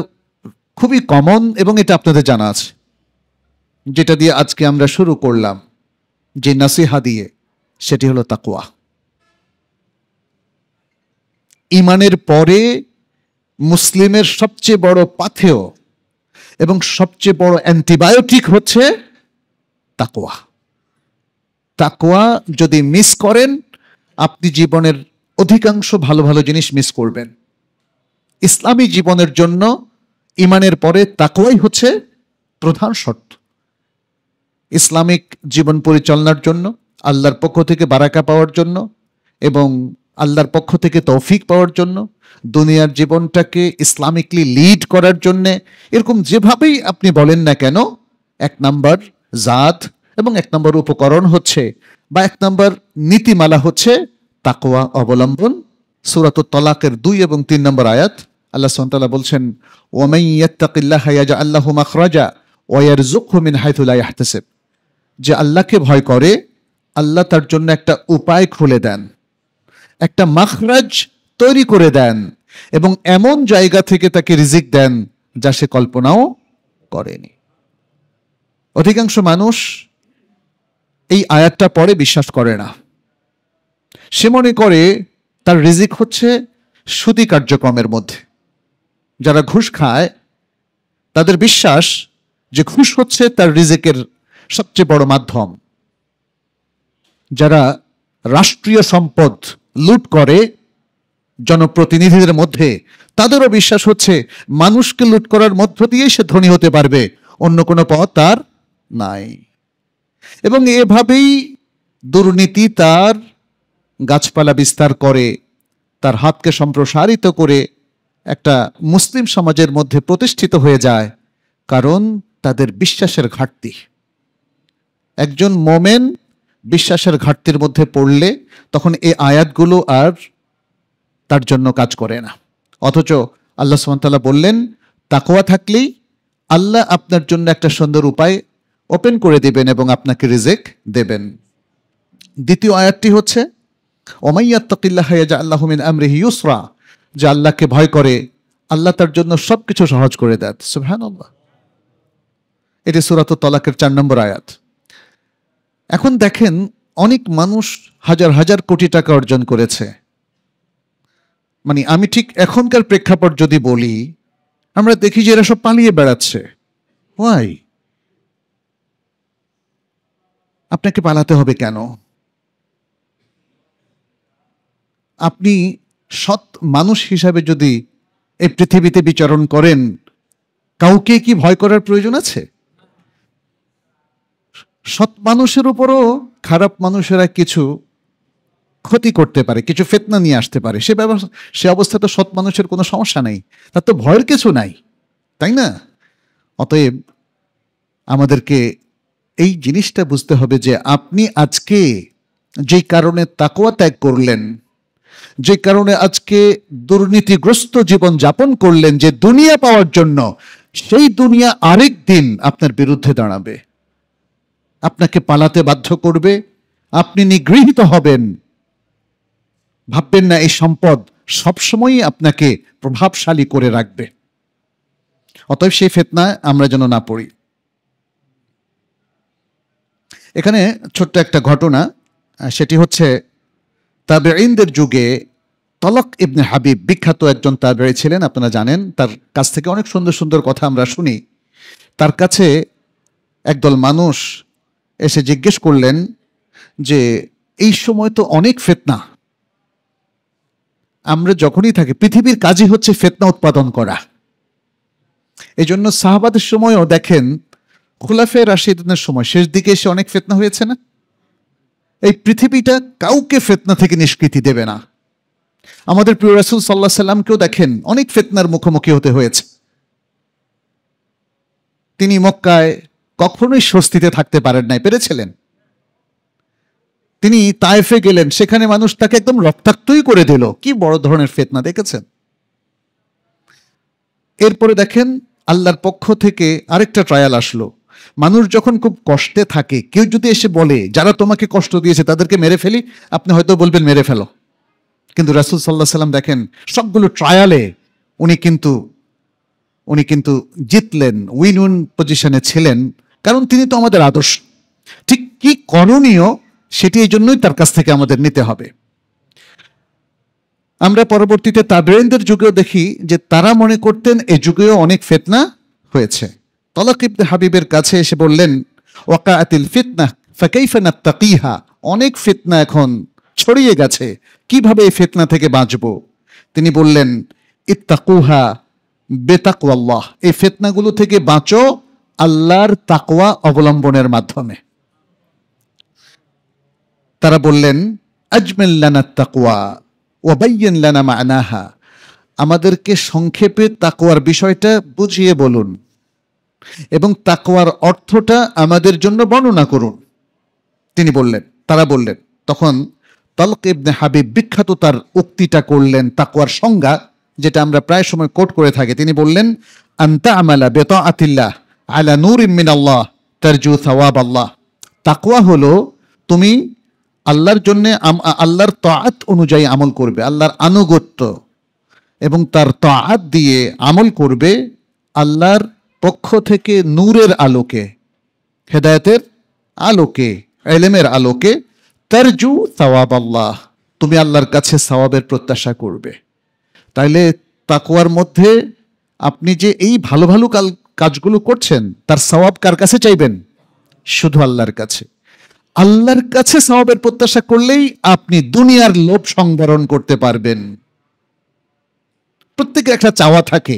খুবই কমন এবং এটা আপনাদের জানা আছে, যেটা দিয়ে আজকে আমরা শুরু করলাম, যে নাসিহা দিয়ে, সেটি হলো তাকওয়া। ঈমানের পরে মুসলিমের সবচেয়ে বড় পাথেয় এবং সবচেয়ে বড় অ্যান্টিবায়োটিক হচ্ছে তাকওয়া। তাকওয়া যদি মিস করেন, আপনি জীবনের অধিকাংশ ভালো ভালো জিনিস মিস করবেন। ইসলামী জীবনের জন্য ঈমানের পরে তাকওয়াই হচ্ছে প্রধান শর্ত। ইসলামিক জীবন পরিচালনার জন্য, আল্লাহর পক্ষ থেকে বারাকা পাওয়ার জন্য এবং আল্লাহর পক্ষ থেকে তৌফিক পাওয়ার জন্য, দুনিয়ার জীবনটাকে ইসলামিকলি লিড করার জন্যে, এরকম যেভাবেই আপনি বলেন না কেন, এক নাম্বার জাত এবং এক নম্বর উপকরণ হচ্ছে বা এক নম্বর নীতিমালা হচ্ছে তাকওয়া অবলম্বন। সূরাতুত তলাকের 2 এবং 3 নম্বর আয়াত আল্লাহ সুবহানাহু ওয়া তাআলা বলছেন, ওয়ামান ইয়াত্তাকিল্লাহা ইয়াজআল লাহু মাখরাজা ওয়া ইয়ারযুকহু মিন হাইথু লা ইয়াহতাসিব। যে আল্লাহকে ভয় করে, আল্লাহ তার জন্য একটা উপায় খুলে দেন, একটা মাখরাজ তৈরি করে দেন এবং এমন জায়গা থেকে তাকে রিজিক দেন যা সে কল্পনাও করেনি। অধিকাংশ মানুষ এই আয়াতটা পড়ে বিশ্বাস করে না। সে মনে করে তার রিজিক হচ্ছে সুদী কার্যক্রমের মধ্যে। যারা ঘুষ খায় তাদের বিশ্বাস যে ঘুষ হচ্ছে তার রিজিকের সবচেয়ে বড় মাধ্যম। যারা রাষ্ট্রীয় সম্পদ লুট করে জনপ্রতিনিধিদের মধ্যে, তাদেরও বিশ্বাস হচ্ছে মানুষকে লুট করার মধ্য দিয়েই সে ধনী হতে পারবে, অন্য কোনো পথ তার নাই। এবং এভাবেই দুর্নীতি তার গাছপালা বিস্তার করে, তার হাতকে সম্প্রসারিত করে একটা মুসলিম সমাজের মধ্যে প্রতিষ্ঠিত হয়ে যায়, কারণ তাদের বিশ্বাসের ঘাটতি। একজন মোমেন বিশ্বাসের ঘাটতির মধ্যে পড়লে তখন এই আয়াতগুলো আর তার জন্য কাজ করে না। অথচ আল্লাহ সুবহানাহু ওয়া তাআলা বললেন, তাকওয়া থাকলেই আল্লাহ আপনার জন্য একটা সুন্দর উপায় ওপেন করে দিবেন এবং আপনাকে রিজিক দেবেন। দ্বিতীয় আয়াতটি হচ্ছে, ওমান ইয়াত্তাকিল্লাহা ইয়াজআল লাহু মিন আমরিহি ইউসরা। যে আল্লাহকে ভয় করে, আল্লাহ তার জন্য সবকিছু সহজ করে দেন। সুবহানাল্লাহ। এটি সূরাতুত তলাকের 4 নম্বর আয়াত। এখন দেখেন, অনেক মানুষ হাজার হাজার কোটি টাকা অর্জন করেছে। মানে আমি ঠিক এখনকার প্রেক্ষাপট যদি বলি, আমরা দেখি যে এরা সব পালিয়ে বেড়াচ্ছে। ওয়াই? আপনাকে পালাতে হবে কেন? আপনি সৎ মানুষ হিসাবে যদি এই পৃথিবীতে বিচরণ করেন, কাউকে কি ভয় করার প্রয়োজন আছে? সৎ মানুষের উপরও খারাপ মানুষেরা কিছু ক্ষতি করতে পারে, কিছু ফিতনা নিয়ে আসতে পারে। সে অবস্থা তো সৎ মানুষের কোনো সমস্যা নেই, তার তো ভয়ের কিছু নাই, তাই না? অতএব আমাদেরকে এই জিনিসটা বুঝতে হবে যে আপনি আজকে যে কারণে তাকওয়া ত্যাগ করলেন, যে কারণে আজকে দুর্নীতিগ্রস্ত জীবন যাপন করলেন যে দুনিয়া পাওয়ার জন্য, সেই দুনিয়া আরেক দিন আপনার বিরুদ্ধে দাঁড়াবে, আপনাকে পালাতে বাধ্য করবে, আপনি নিগৃহীত হবেন। ভাববেন না এই সম্পদ সবসময়ই আপনাকে প্রভাবশালী করে রাখবে। অতএব সেই ফিতনায় আমরা যেন না পড়ি। এখানে ছোট্ট একটা ঘটনা, সেটি হচ্ছে তাবেঈনদের যুগে তলক ইবনে হাবিব বিখ্যাত একজন তাবেঈ ছিলেন, আপনারা জানেন। তার কাছ থেকে অনেক সুন্দর সুন্দর কথা আমরা শুনি। তার কাছে একদল মানুষ এসে জিজ্ঞেস করলেন যে এই সময় তো অনেক ফিতনা, আমরা যখনই থাকি পৃথিবীর কাজই হচ্ছে ফিতনা উৎপাদন করা। এই জন্য সাহাবাদের সময়ও দেখেন খুলাফায়ে রাশিদিনের সময় শেষ দিকে এসে অনেক ফিতনা হয়েছে না? এই পৃথিবীটা কাউকে ফিতনা থেকে নিষ্কৃতি দেবে না। আমাদের প্রিয় রাসূল সাল্লাল্লাহু আলাইহি সাল্লামকেও দেখেন অনেক ফিতনার মুখোমুখি হতে হয়েছে। তিনি মক্কায় কখনোই স্বস্তিতে থাকতে পারেন নাই, পেরেছিলেন? তিনি তায়েফে গেলেন, সেখানে মানুষ তাকে একদম রক্তাক্তই করে দিল। কি বড় ধরনের ফিতনা দেখেছেন? এরপরে দেখেন আল্লাহর পক্ষ থেকে আরেকটা ট্রায়াল আসলো। মানুষ যখন খুব কষ্টে থাকে, কেউ যদি এসে বলে যারা তোমাকে কষ্ট দিয়েছে তাদেরকে মেরে ফেলি, আপনি হয়তো বলবেন মেরে ফেলো। কিন্তু রাসূল সাল্লাল্লাহু আলাইহি সাল্লাম দেখেন সবগুলো ট্রায়ালে উনি কিন্তু জিতলেন, উইন উইন পজিশনে ছিলেন, কারণ তিনি তো আমাদের আদর্শ। ঠিক কি করণীয় সেটি এই জন্যই তার কাছ থেকে আমাদের নিতে হবে। আমরা পরবর্তীতে তাবেঈনদের যুগেও দেখি যে তারা মনে করতেন এই যুগেও অনেক ফিতনা হয়েছে। তালাক ইবনে হাবিবের কাছে এসে বললেন, ওয়াকাআতিল ফিতনাহ ফাকাইফা নাত্তাকিহা, অনেক ফিতনা এখন ছড়িয়ে গেছে, কিভাবে এই ফিতনা থেকে বাঁচবো? তিনি বললেন, ইত্তাকুহা বেতাকওয়াল্লাহ, এই ফিতনাগুলো থেকে বাঁচো আল্লাহর তাকওয়া অবলম্বনের মাধ্যমে। তারা বললেন, আজমিল লানা তাকওয়া ওয়া বায়্যিন লানা মা'নাহা, আমাদেরকে সংক্ষেপে তাকওয়ার বিষয়টা বুঝিয়ে বলুন এবং তাকওয়ার অর্থটা আমাদের জন্য বর্ণনা করুন। তিনি বললেন, তারা বললেন, তখন তালক ইবনে হাবিব বিখ্যাত তার উক্তিটা করলেন তাকওয়ার সংজ্ঞা, যেটা আমরা প্রায় সময় কোট করে থাকি। তিনি বললেন, আনতা আমালা বিতাআতিল্লাহ আলা নূরিম মিনাল্লাহ তারজু সাওয়াবাল্লাহ। তাকওয়া হলো তুমি আল্লাহর জন্য আল্লাহর তাআত অনুযায়ী আমল করবে, আল্লাহর আনুগত্য এবং তার তাআত দিয়ে আমল করবে আল্লাহর পক্ষ থেকে নূরের আলোকে, হেদায়েতের আলোকে, ইলমের আলোকে। তারজু সাওয়াবাল্লাহ, তুমি আল্লাহর কাছে সওয়াবের প্রত্যাশা করবে। তাইলে তাকওয়ার মধ্যে আপনি যে এই ভালো ভালো কাজগুলো করছেন তার সওয়াব কার কাছে চাইবেন? শুধু আল্লাহর কাছে। আল্লাহর কাছে সওয়াবের প্রত্যাশা করলেই আপনি দুনিয়ার লোভ সংবরণ করতে পারবেন। প্রত্যেকের একটা চাওয়া থাকে,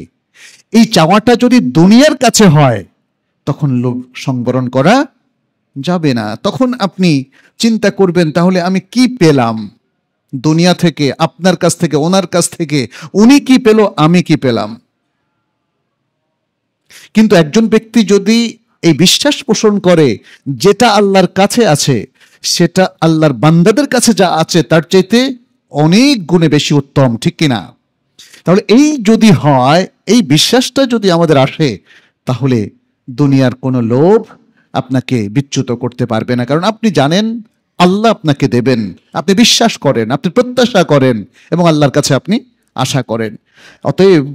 এই চাওয়াটা যদি দুনিয়ার কাছে হয় তখন লোভ সংবরণ করা যাবে না। তখন আপনি চিন্তা করবেন, তাহলে আমি কি পেলাম দুনিয়া থেকে, আপনার কাছ থেকে, ওনার কাছ থেকে? উনি কি পেল, আমি কি পেলাম? কিন্তু একজন ব্যক্তি যদি এই বিশ্বাস পোষণ করে যেটা আল্লাহর কাছে আছে সেটা আল্লাহর বান্দাদের কাছে যা আছে তার চাইতে অনেক গুণে বেশি উত্তম, ঠিক কিনা? তাহলে এই যদি হয়, এই বিশ্বাসটা যদি আমাদের আসে, তাহলে দুনিয়ার কোনো লোভ আপনাকে বিচ্যুত করতে পারবে না। কারণ আপনি জানেন আল্লাহ আপনাকে দেবেন, আপনি বিশ্বাস করেন, আপনি প্রত্যাশা করেন এবং আল্লাহর কাছে আপনি আশা করেন। অতএব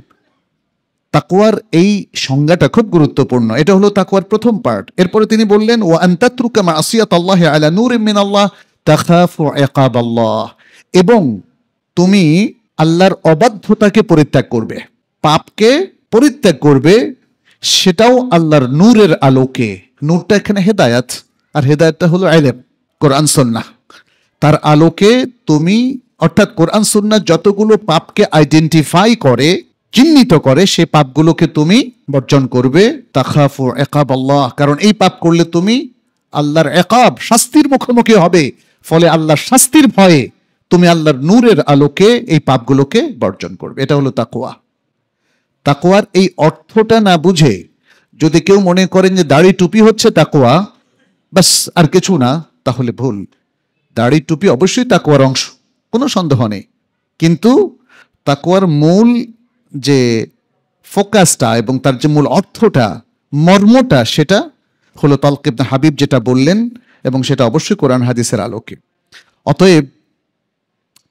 তাকওয়ার এই সংজ্ঞাটা খুব গুরুত্বপূর্ণ। এটা হলো তাকওয়ার প্রথম পার্ট। এরপরে তিনি বললেন, ওয়া আন তাতরুকা মাসিয়াতাল্লাহি আলা নূরিম মিনাল্লাহ তাখাফু ইকাবাল্লাহ, এবং তুমি আল্লাহর অবাধ্যতাকে পরিত্যাগ করবে, পাপকে পরিত্যাগ করবে, সেটাও আল্লাহর নূরের আলোকে। নূরটা এখানে হেদায়াত, আর হেদায়াতটা হলো ইলম, কোরআন সুন্নাহ। তার আলোকে তুমি, অর্থাৎ কোরআন সুন্নাহ যতগুলো পাপকে আইডেন্টিফাই করে, চিহ্নিত করে, সে পাপগুলোকে তুমি বর্জন করবে। তাখাফু ইকাবাল্লাহ, কারণ এই পাপ করলে তুমি আল্লাহর ইকাব, শাস্তির মুখোমুখি হবে। ফলে আল্লাহর শাস্তির ভয়ে তুমি আল্লাহর নূরের আলোকে এই পাপগুলোকে বর্জন করবে। এটা হলো তাকওয়া। তাকওয়ার এই অর্থটা না বুঝে যদি কেউ মনে করেন যে দাড়ি টুপি হচ্ছে তাকওয়া, বাস আর কিছু না, তাহলে ভুল। দাড়ি টুপি অবশ্যই তাকওয়ার অংশ, কোনো সন্দেহ নেই, কিন্তু তাকওয়ার মূল যে ফোকাসটা এবং তার যে মূল অর্থটা, মর্মটা, সেটা হলো তালক ইবনে হাবিব যেটা বললেন, এবং সেটা অবশ্যই কোরআন হাদিসের আলোকে। অতএব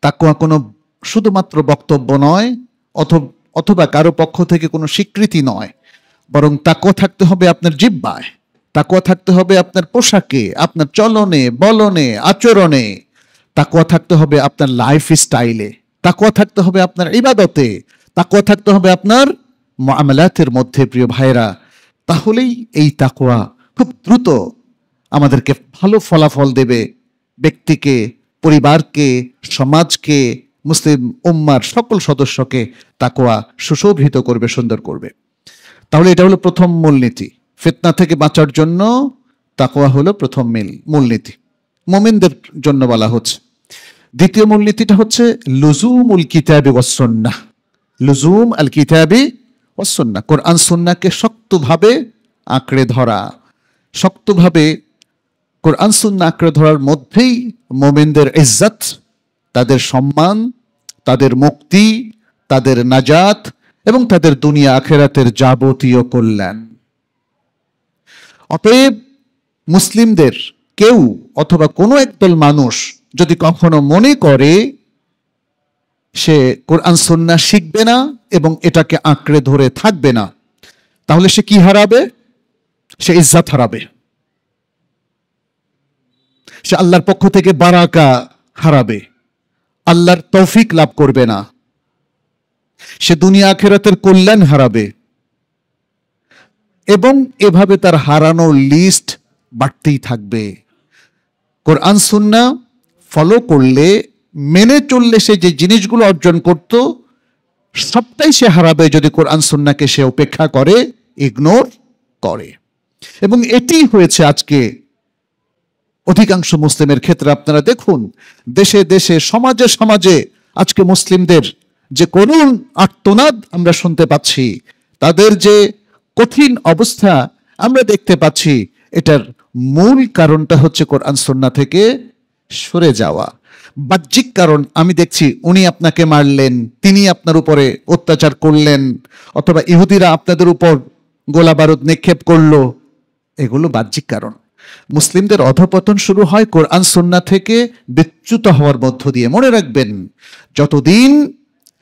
তাকওয়া কোনো শুধুমাত্র বক্তব্য নয়, অথবা কারো পক্ষ থেকে কোনো স্বীকৃতি নয়, বরং তাকওয়া থাকতে হবে আপনার জিহ্বায়, তাকওয়া থাকতে হবে আপনার পোশাকে, আপনার চলনে বলনে আচরণে, তাকওয়া থাকতে হবে আপনার লাইফ স্টাইলে, তাকওয়া থাকতে হবে আপনার ইবাদতে, তাকওয়া থাকতে হবে আপনার মুআমালাতের মধ্যে। প্রিয় ভাইরা, তাহলেই এই তাকওয়া খুব দ্রুত আমাদেরকে ভালো ফলাফল দেবে ব্যক্তিকে, পরিবারকে, সমাজকে, মুসলিম উম্মার সকল সদস্যকে তাকওয়া সুশোভিত করবে, সুন্দর করবে। তাহলে এটা হলো প্রথম মূলনীতি। ফিতনা থেকে বাঁচার জন্য তাকওয়া হলো প্রথম মূলনীতি, মুমিনদের জন্য বলা হচ্ছে। দ্বিতীয় মূলনীতিটা হচ্ছে লুজুমুল কিতাবি ওয়াস সুন্নাহ। লুজুম আল কিতাবি ওয়াস সুন্নাহ, কোরআন সুন্নাহকে শক্তভাবে আঁকড়ে ধরা। শক্তভাবে কোরআন সুন্নাহ আঁকড়ে ধরার মধ্যেই মুমিনদের ইজ্জত, তাদের সম্মান, তাদের মুক্তি, তাদের নাজাত এবং তাদের দুনিয়া আখিরাতের যাবতীয় কল্যাণ। অতএব মুসলিমদের কেউ অথবা কোনো একদল মানুষ যদি কখনো মনে করে সে কোরআন সুন্নাহ শিখবে না এবং এটাকে আঁকড়ে ধরে থাকবে না, তাহলে সে কি হারাবে? সে ইজ্জত হারাবে, সে আল্লাহর পক্ষ থেকে বারাকা হারাবে, আল্লাহর তৌফিক লাভ করবে না, সে দুনিয়া আখিরাতের কল্যাণ হারাবে এবং এভাবে তার হারানোর লিস্ট বাড়তেই থাকবে। কোরআন সুন্নাহ ফলো করলে, মেনে চললে সে যে জিনিসগুলো অর্জন করত সবটাই সে হারাবে যদি কোরআন সুন্নাহকে সে উপেক্ষা করে, ইগনোর করে। এবং এটি হয়েছে আজকে অধিকাংশ মুসলিমের ক্ষেত্রে। আপনারা দেখুন, দেশে দেশে, সমাজে সমাজে আজকে মুসলিমদের যে করুণ আর্তনাদ আমরা শুনতে পাচ্ছি, তাদের যে কঠিন অবস্থা আমরা দেখতে পাচ্ছি, এটার মূল কারণটা হচ্ছে কোরআন সুন্নাহ থেকে সরে যাওয়া। বাহ্যিক কারণ আমি দেখছি, উনি আপনাকে মারলেন, তিনি আপনার উপরে অত্যাচার করলেন, অথবা ইহুদিরা আপনাদের উপর গোলা বারুদ নিক্ষেপ করলো, এগুলো বাহ্যিক কারণ। মুসলিমদের অধঃপতন শুরু হয় কোরআন সুন্নাহ থেকে বিচ্যুত হওয়ার মধ্য দিয়ে। মনে রাখবেন, যতদিন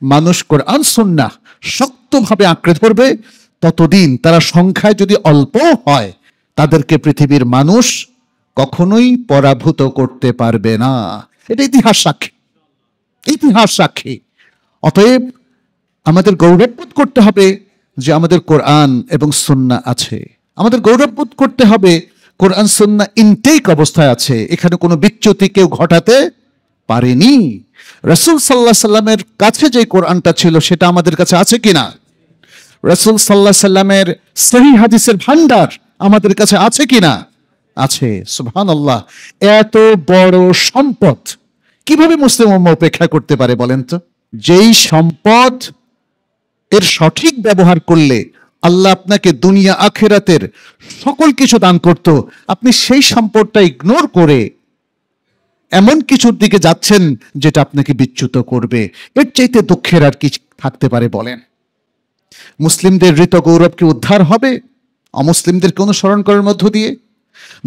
মানুষ কোরআন সুন্নাহ শক্তভাবে আঁকড়ে ধরবে, ততদিন তারা সংখ্যায় যদি অল্প হয়, তাদেরকে পৃথিবীর মানুষ কখনোই পরাভূত করতে পারবে না। এটা ইতিহাস সাক্ষী, ইতিহাস সাক্ষী। অতএব আমাদের গৌরববোধ করতে হবে যে আমাদের কোরআন এবং সুন্নাহ আছে। আমাদের গৌরববোধ করতে হবে কোরআন সুন্নাহ ইনটেক অবস্থায় আছে, এখানে কোনো বিচ্যুতি কেউ ঘটাতে পারেনি। রাসূল সাল্লাল্লাহু আলাইহি সাল্লামের কাছে যে কোরআনটা ছিল সেটা আমাদের কাছে আছে কিনা? রাসূল সাল্লাল্লাহু আলাইহি সাল্লামের সহিহ হাদিসের ভান্ডার আমাদের কাছে আছে কিনা? আছে। সুবহানাল্লাহ। এত বড় সম্পদ কিভাবে মুসলিম উম্মাহ উপেক্ষা করতে পারে বলেন তো? যেই সম্পদ এর সঠিক ব্যবহার করলে আল্লাহ আপনাকে দুনিয়া আখিরাতের সকল কিছু দান করত, আপনি সেই সম্পদটা ইগনোর করে এমন কিছুর দিকে যাচ্ছেন যেটা আপনাকে বিচ্যুত করবে। এর চাইতে দুঃখের আর কি থাকতে পারে বলেন? মুসলিমদের ঋত গৌরব কি উদ্ধার হবে অমুসলিমদেরকে অনুসরণ করার মধ্য দিয়ে?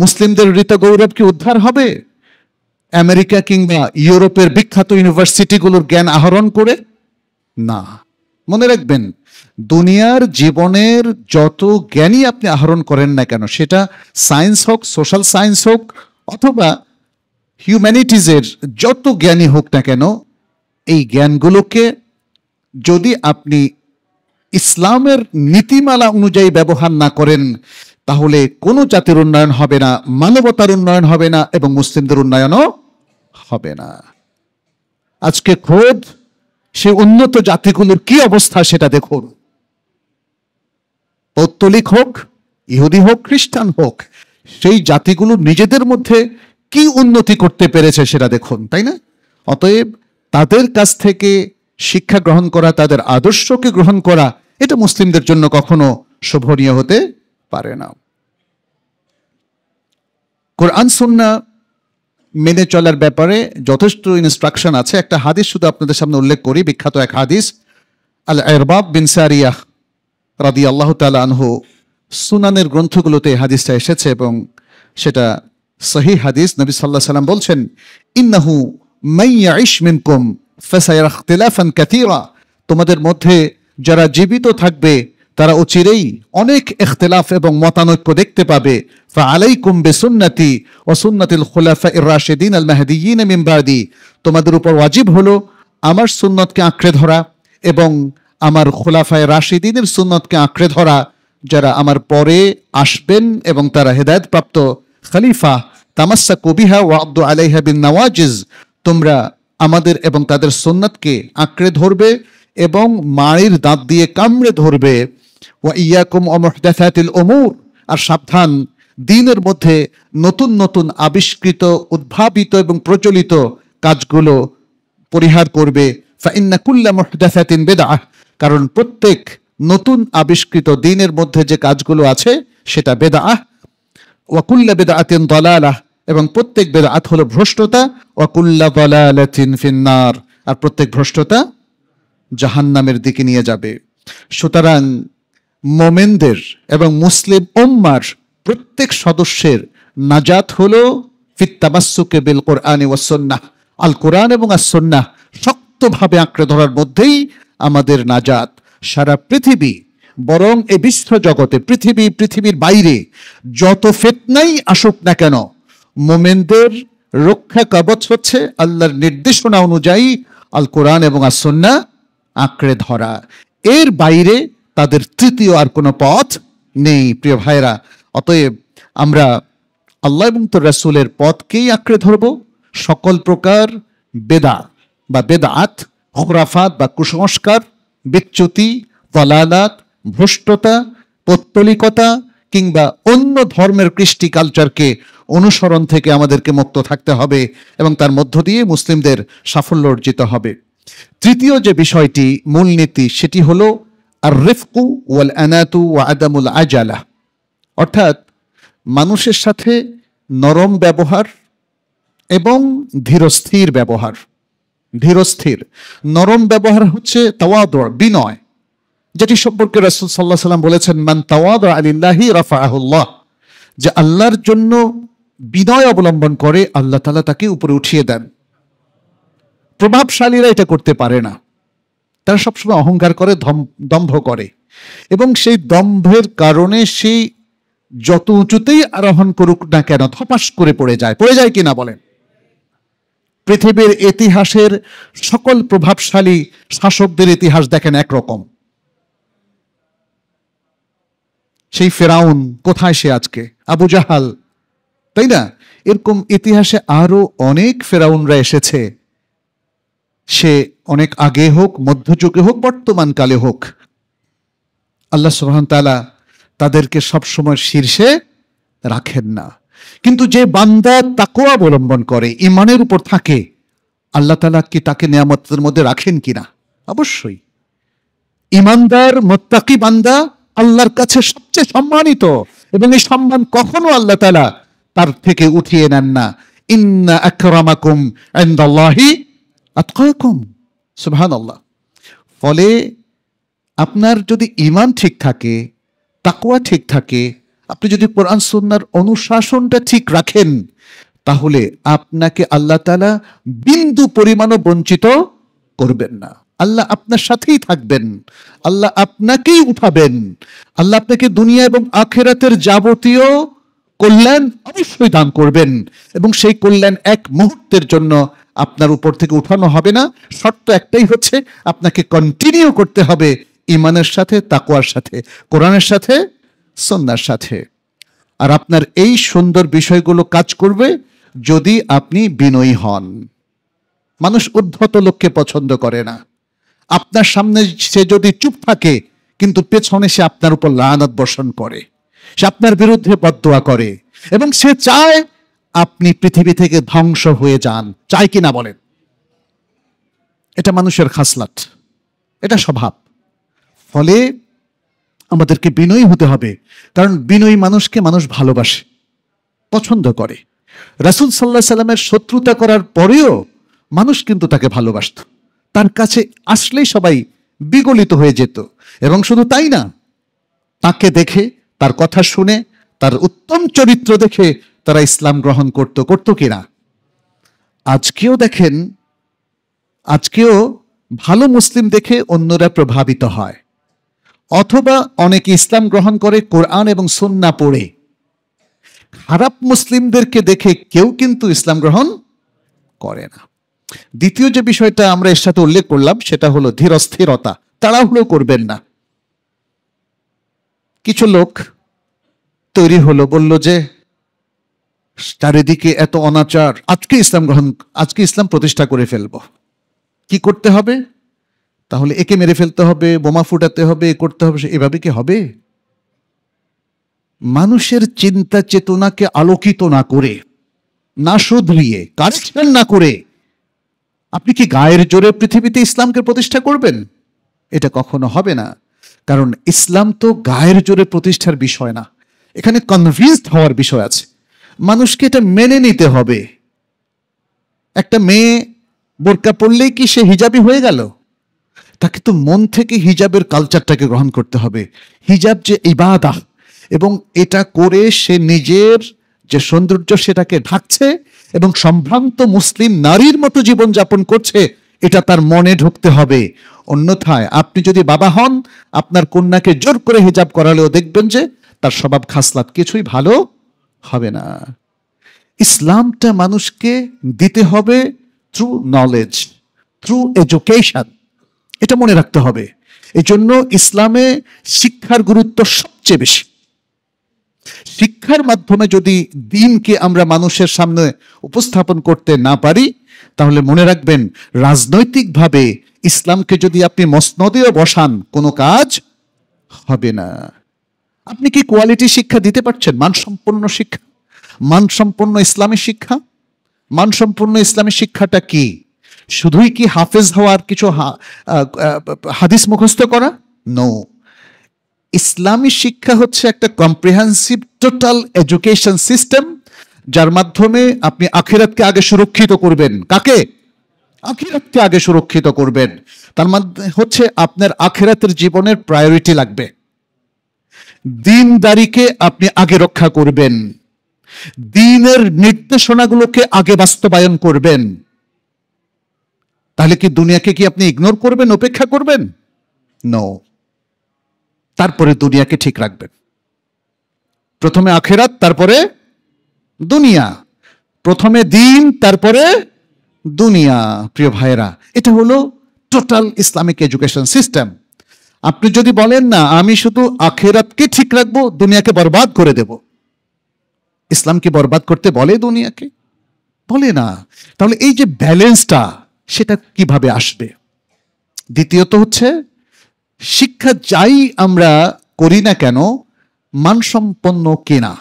মুসলিমদের ঋত গৌরব কি উদ্ধার হবে আমেরিকা কিংবা ইউরোপের বিখ্যাত ইউনিভার্সিটিগুলোর জ্ঞান আহরণ করে? না। মনে রাখবেন, দুনিয়ার জীবনের যত জ্ঞানই আপনি আহরণ করেন না কেন, সেটা সায়েন্স হোক, সোশ্যাল সায়েন্স হোক, অথবা হিউম্যানিটিজের যত জ্ঞানই হোক না কেন, এই জ্ঞানগুলোকে যদি আপনি ইসলামের নীতিমালা অনুযায়ী ব্যবহার না করেন, তাহলে কোনো জাতির উন্নয়ন হবে না, মানবতার উন্নয়ন হবে না এবং মুসলিমদের উন্নয়নও হবে না। আজকে খোদ সে উন্নত জাতিগুলোর কি অবস্থা সেটা দেখুন। পৌত্তলিক হোক, ইহুদি হোক, খ্রিস্টান হোক, সেই জাতিগুলো নিজেদের মধ্যে কি উন্নতি করতে পেরেছে সেটা দেখুন, তাই না? অতএব তাদের কাছ থেকে শিক্ষা গ্রহণ করা, তাদের আদর্শকে গ্রহণ করা, এটা মুসলিমদের জন্য কখনো শোভনীয় হতে পারে না। কোরআন সুন্নাহ মেনে চলার ব্যাপারে যথেষ্ট ইনস্ট্রাকশন আছে। একটা হাদিস শুধু আপনাদের সামনে উল্লেখ করি, বিখ্যাত এক হাদিস। আল ইরবাদ বিন সারিয়াহ রাদিয়াল্লাহু তাআলা আনহু, সুনানের গ্রন্থগুলোতে এই হাদিসটা এসেছে এবং সেটা সহিহ হাদিস। নবী সাল্লাল্লাহু আলাইহি ওয়াসাল্লাম বলছেন, ইন্নাহু মান ইয়াইশ মিনকুম ফাসায়ারা ইখতিলাফান কাসীরা, তোমাদের মধ্যে যারা জীবিত থাকবে তারা অচিরেই অনেক ইখতিলাফ এবং মতানৈক্য দেখতে পাবে। ফাআলাইকুম বিসুন্নতি ওয়া সুন্নাতিল খুলাফাইর রাশিদিন আল মাহদিয়িন মিন বাদি, তোমাদের উপর ওয়াজিব হলো আমার সুন্নতকে আঁকড়ে ধরা এবং আমার খুলাফায়ে রাশিদিনের সুন্নতকে আঁকড়ে ধরা, যারা আমার পরে আসবেন এবং তারা হেদায়েতপ্রাপ্ত খলিফা, তামাসসাকু বিহা ওয়া'আদু আলাইহা বিন-নাওয়াজিজ, তোমরা আমাদের এবং তাদের সুন্নাতকে আঁকড়ে ধরবে এবং মাড়ির দাঁত দিয়ে কামড়ে ধরবে। ওয়া ইয়াকুম ওয়া মুহদাসাতিল উমুর, আর সাবধান, দ্বীনের মধ্যে নতুন নতুন আবিষ্কৃত, উদ্ভাবিত এবং প্রচলিত কাজগুলো পরিহার করবে। ফাইন্না কুল্লা মুহদাসাতিন বিদআহ, কারণ প্রত্যেক নতুন আবিষ্কৃত দ্বীনের মধ্যে যে কাজগুলো আছে সেটা বিদআহ। ওয়া কুল্লা বিদআতিন দালালাহ, এবং প্রত্যেক বিদআত হলো ভ্রষ্টতা। ওয়া কুল্লা দালালাতিন ফিন্নার, আর প্রত্যেক ভ্রষ্টতা জাহান্নামের দিকে নিয়ে যাবে। সুতরাং মোমেনদের এবং মুসলিম উম্মার প্রত্যেক সদস্যের নাজাত হলো ফিত তামাসসুকে বিল কোরআনি ওয়াস সুন্নাহ, আল কোরআন এবং আস সুন্নাহ শক্তভাবে আঁকড়ে ধরার মধ্যেই আমাদের নাজাত। সারা পৃথিবী, বরং এই বিশ্ব জগতে, পৃথিবীর বাইরে যত ফিতনাই আসুক না কেন, মোমেনদের রক্ষা কবচ হচ্ছে আল্লাহর নির্দেশনা অনুযায়ী আল কোরআন এবং আস সুন্নাহ আঁকড়ে ধরা। এর বাইরে তাদের তৃতীয় আর কোনো পথ নেই। প্রিয় ভাইরা, অতএব আমরা আল্লাহ এবং তার রাসূলের পথকেই আঁকড়ে ধরব। সকল প্রকার বেদা বা বেদাত, খুরাফাত বা কুসংস্কার, বিচ্যুতি, দালালাত, ভ্রষ্টতা, পৌত্তলিকতা কিংবা অন্য ধর্মের কৃষ্টি কালচারকে অনুসরণ থেকে আমাদেরকে মুক্ত থাকতে হবে এবং তার মধ্য দিয়ে মুসলিমদের সাফল্য অর্জিত হবে। তৃতীয় যে বিষয়টি, মূলনীতি, সেটি হলো আর রিফকু ওয়াল আনাতু ওয়া আদামুল আজালা, অর্থাৎ মানুষের সাথে নরম ব্যবহার এবং ধীরস্থির ব্যবহার। ধীরস্থির, নরম ব্যবহার হচ্ছে তাওয়াদু, বিনয়, যেটি সম্পর্কে রাসূল সাল্লাল্লাহু আলাইহি ওয়াসাল্লাম বলেছেন, মান তাওয়াদা লিল্লাহি রাফাআহুল্লাহ, যে আল্লাহর জন্য বিনয় অবলম্বন করে আল্লাহ তাআলা তাকে উপরে উঠিয়ে দেন। প্রভাবশালীরা এটা করতে পারে না, তারা সবসময় অহংকার করে, দম্ভ করে, এবং সেই দম্ভের কারণে সেই যত উঁচুতেই আরোহণ করুক না কেন ধপাস করে পড়ে যায় কিনা বলেন? পৃথিবীর ইতিহাসের সকল প্রভাবশালী শাসকদের ইতিহাস দেখেন একরকম। সেই ফেরাউন কোথায় সে আজকে, আবু জাহাল, তাই না? এরকম ইতিহাসে আরো অনেক ফেরাউনরা এসেছে, সে অনেক আগে হোক, মধ্যযুগে হোক, বর্তমান কালে হোক, আল্লাহ সুবহানাহু ওয়া তাআলা তাদেরকে সবসময় শীর্ষে রাখেন না। কিন্তু যে বান্দা তাকওয়া অবলম্বন করে, ঈমানের উপর থাকে, আল্লাহ তাআলা কি তাকে নিয়ামতের মধ্যে রাখেন কিনা? অবশ্যই। ঈমানদার মুত্তাকি বান্দা আল্লাহর কাছে সবচেয়ে সম্মানিত, এবং এই সম্মান কখনো আল্লাহ তাআলা তার থেকে উঠিয়ে নেন না। ইন্না আকরামাকুম ইনদাল্লাহি আতকাকুম, সুবহানাল্লাহ। ফলে আপনার যদি ঈমান ঠিক থাকে, তাকওয়া ঠিক থাকে, আপনি যদি কোরআন সুন্নাহর অনুশাসনটা ঠিক রাখেন, তাহলে আপনাকে আল্লাহ তাআলা বিন্দু পরিমাণও বঞ্চিত করবেন না। আল্লাহ আপনার সাথেই থাকবেন, আল্লাহ আপনাকেই উঠাবেন, আল্লাহ আপনাকে দুনিয়া এবং আখিরাতের যাবতীয় কল্যাণ অবশ্যই দান করবেন, এবং সেই কল্যাণ এক মুহূর্তের জন্য আপনার উপর থেকে উঠানো হবে না। শর্ত একটাই হচ্ছে, আপনাকে কন্টিনিউ করতে হবে ঈমানের সাথে, তাকওয়ার সাথে, কোরআনের সাথে, সুন্নাহর সাথে। আর আপনার এই সুন্দর বিষয়গুলো কাজ করবে যদি আপনি বিনয়ী হন। মানুষ উদ্ধত লোককে পছন্দ করে না। আপনার সামনে সে যদি চুপ থাকে, কিন্তু পেছনে সে আপনার উপর লানত বর্ষণ করে, সে আপনার বিরুদ্ধে বদদোয়া করে, এবং সে চায় আপনি পৃথিবী থেকে ধ্বংস হয়ে যান। চায় কিনা বলেন? এটা মানুষের খাসলাত, এটা স্বভাব। ফলে আমাদেরকে বিনয়ী হতে হবে, কারণ বিনয়ী মানুষকে মানুষ ভালোবাসে, পছন্দ করে। রাসূল সাল্লাল্লাহু আলাইহি সাল্লামের শত্রুতা করার পরেও মানুষ কিন্তু তাকে ভালোবাসত, তার কাছে আসলেই সবাই বিগলিত হয়ে যেত। এবং শুধু তাই না, তাকে দেখে, তার কথা শুনে, তার উত্তম চরিত্র দেখে তারা ইসলাম গ্রহণ করত কিনা? আজকেও দেখেন, আজকেও ভালো মুসলিম দেখে অন্যরা প্রভাবিত হয়, অথবা অনেকে ইসলাম গ্রহণ করে কোরআন এবং সুন্নাহ পড়ে। খারাপ মুসলিমদেরকে দেখে কেউ কিন্তু ইসলাম গ্রহণ করে না। দ্বিতীয় যে বিষয়টা আমরা এর সাথে উল্লেখ করলাম, সেটা হলো ধীরস্থিরতা। তাড়াহুড়ো করবেন না। কিছু লোক তৈরি হলো, বলল যে চারিদিকে এত অনাচার, আজকে ইসলাম প্রতিষ্ঠা করে ফেলবো। কি করতে হবে? তাহলে একে মেরে ফেলতে হবে, বোমা ফুটাতে হবে, করতে হবে। এভাবে কি হবে? মানুষের চিন্তা চেতনাকে আলোকিত না করে, না শুধরিয়ে, কারেকশন না করে আপনি কি গায়ের জোরে পৃথিবীতে ইসলামকে প্রতিষ্ঠা করবেন? এটা কখনো হবে না। কারণ ইসলাম তো গায়ের জোরে প্রতিষ্ঠার বিষয় না, এখানে কনভিন্সড হওয়ার বিষয় আছে। মানুষকে এটা মেনে নিতে হবে। একটা মেয়ে বোরকা পরলেই কি সে হিজাবি হয়ে গেল? তাকে তো মন থেকে হিজাবের কালচারটাকে গ্রহণ করতে হবে। হিজাব যে ইবাদত, এবং এটা করে সে নিজের যে সৌন্দর্য সেটাকে ঢাকছে এবং সম্ভ্রান্ত মুসলিম নারীর মতো জীবনযাপন করছে, এটা তার মনে ঢুকতে হবে। অন্যথায় আপনি যদি বাবা হন, আপনার কন্যাকে জোর করে হিজাব করালেও দেখবেন যে তার স্বভাব খাসলাত কিছুই ভালো হবে না। ইসলামটা মানুষকে দিতে হবে থ্রু নলেজ, থ্রু এডুকেশন, এটা মনে রাখতে হবে। এই জন্য ইসলামে শিক্ষার গুরুত্ব সবচেয়ে বেশি। শিক্ষার মাধ্যমে যদি দ্বীনকে আমরা মানুষের সামনে উপস্থাপন করতে না পারি, তাহলে মনে রাখবেন রাজনৈতিকভাবে ইসলামকে যদি আপনি মসনদেও বসান, কোনো কাজ হবে না। আপনি কি কোয়ালিটি শিক্ষা দিতে পারছেন? মানসম্পন্ন শিক্ষা, মানসম্পন্ন ইসলামী শিক্ষা। মানসম্পন্ন ইসলামী শিক্ষাটা কি? শুধুই কি হাফেজ হওয়ার, কিছু হাদিস মুখস্থ করা? নো। ইসলামী শিক্ষা হচ্ছে একটা কম্প্রিহেন্সিভ টোটাল এডুকেশন সিস্টেম, যার মাধ্যমে আপনি আখিরাতকে আগে সুরক্ষিত করবেন। কাকে? আখিরাতকে আগে সুরক্ষিত করবেন। তার মধ্যে হচ্ছে আপনার আখিরাতের জীবনের প্রায়োরিটি লাগবে। দ্বীনদারিকে আপনি আগে রক্ষা করবেন, দ্বীনের নির্দেশনাগুলোকে আগে বাস্তবায়ন করবেন। তাহলে কি দুনিয়াকে কি আপনি ইগনোর করবেন, উপেক্ষা করবেন? নো। তারপরে দুনিয়াকে ঠিক রাখবেন। প্রথমে আখিরাত, তারপরে দুনিয়া। প্রথমে দ্বীন, তারপরে দুনিয়া। প্রিয় ভাইয়েরা, এটা হলো টোটাল ইসলামিক এডুকেশন সিস্টেম। আপনি যদি বলেন না আমি শুধু আখিরাতকে ঠিক রাখবো, দুনিয়াকে বরবাদ করে দেব, ইসলাম কি বরবাদ করতে বলে দুনিয়াকে? বলে না। তাহলে এই যে ব্যালেন্সটা, সেটা কিভাবে আসবে? দ্বিতীয়ত হচ্ছে শিক্ষা যাই আমরা করি না কেন, মানসম্পন্ন কিনা,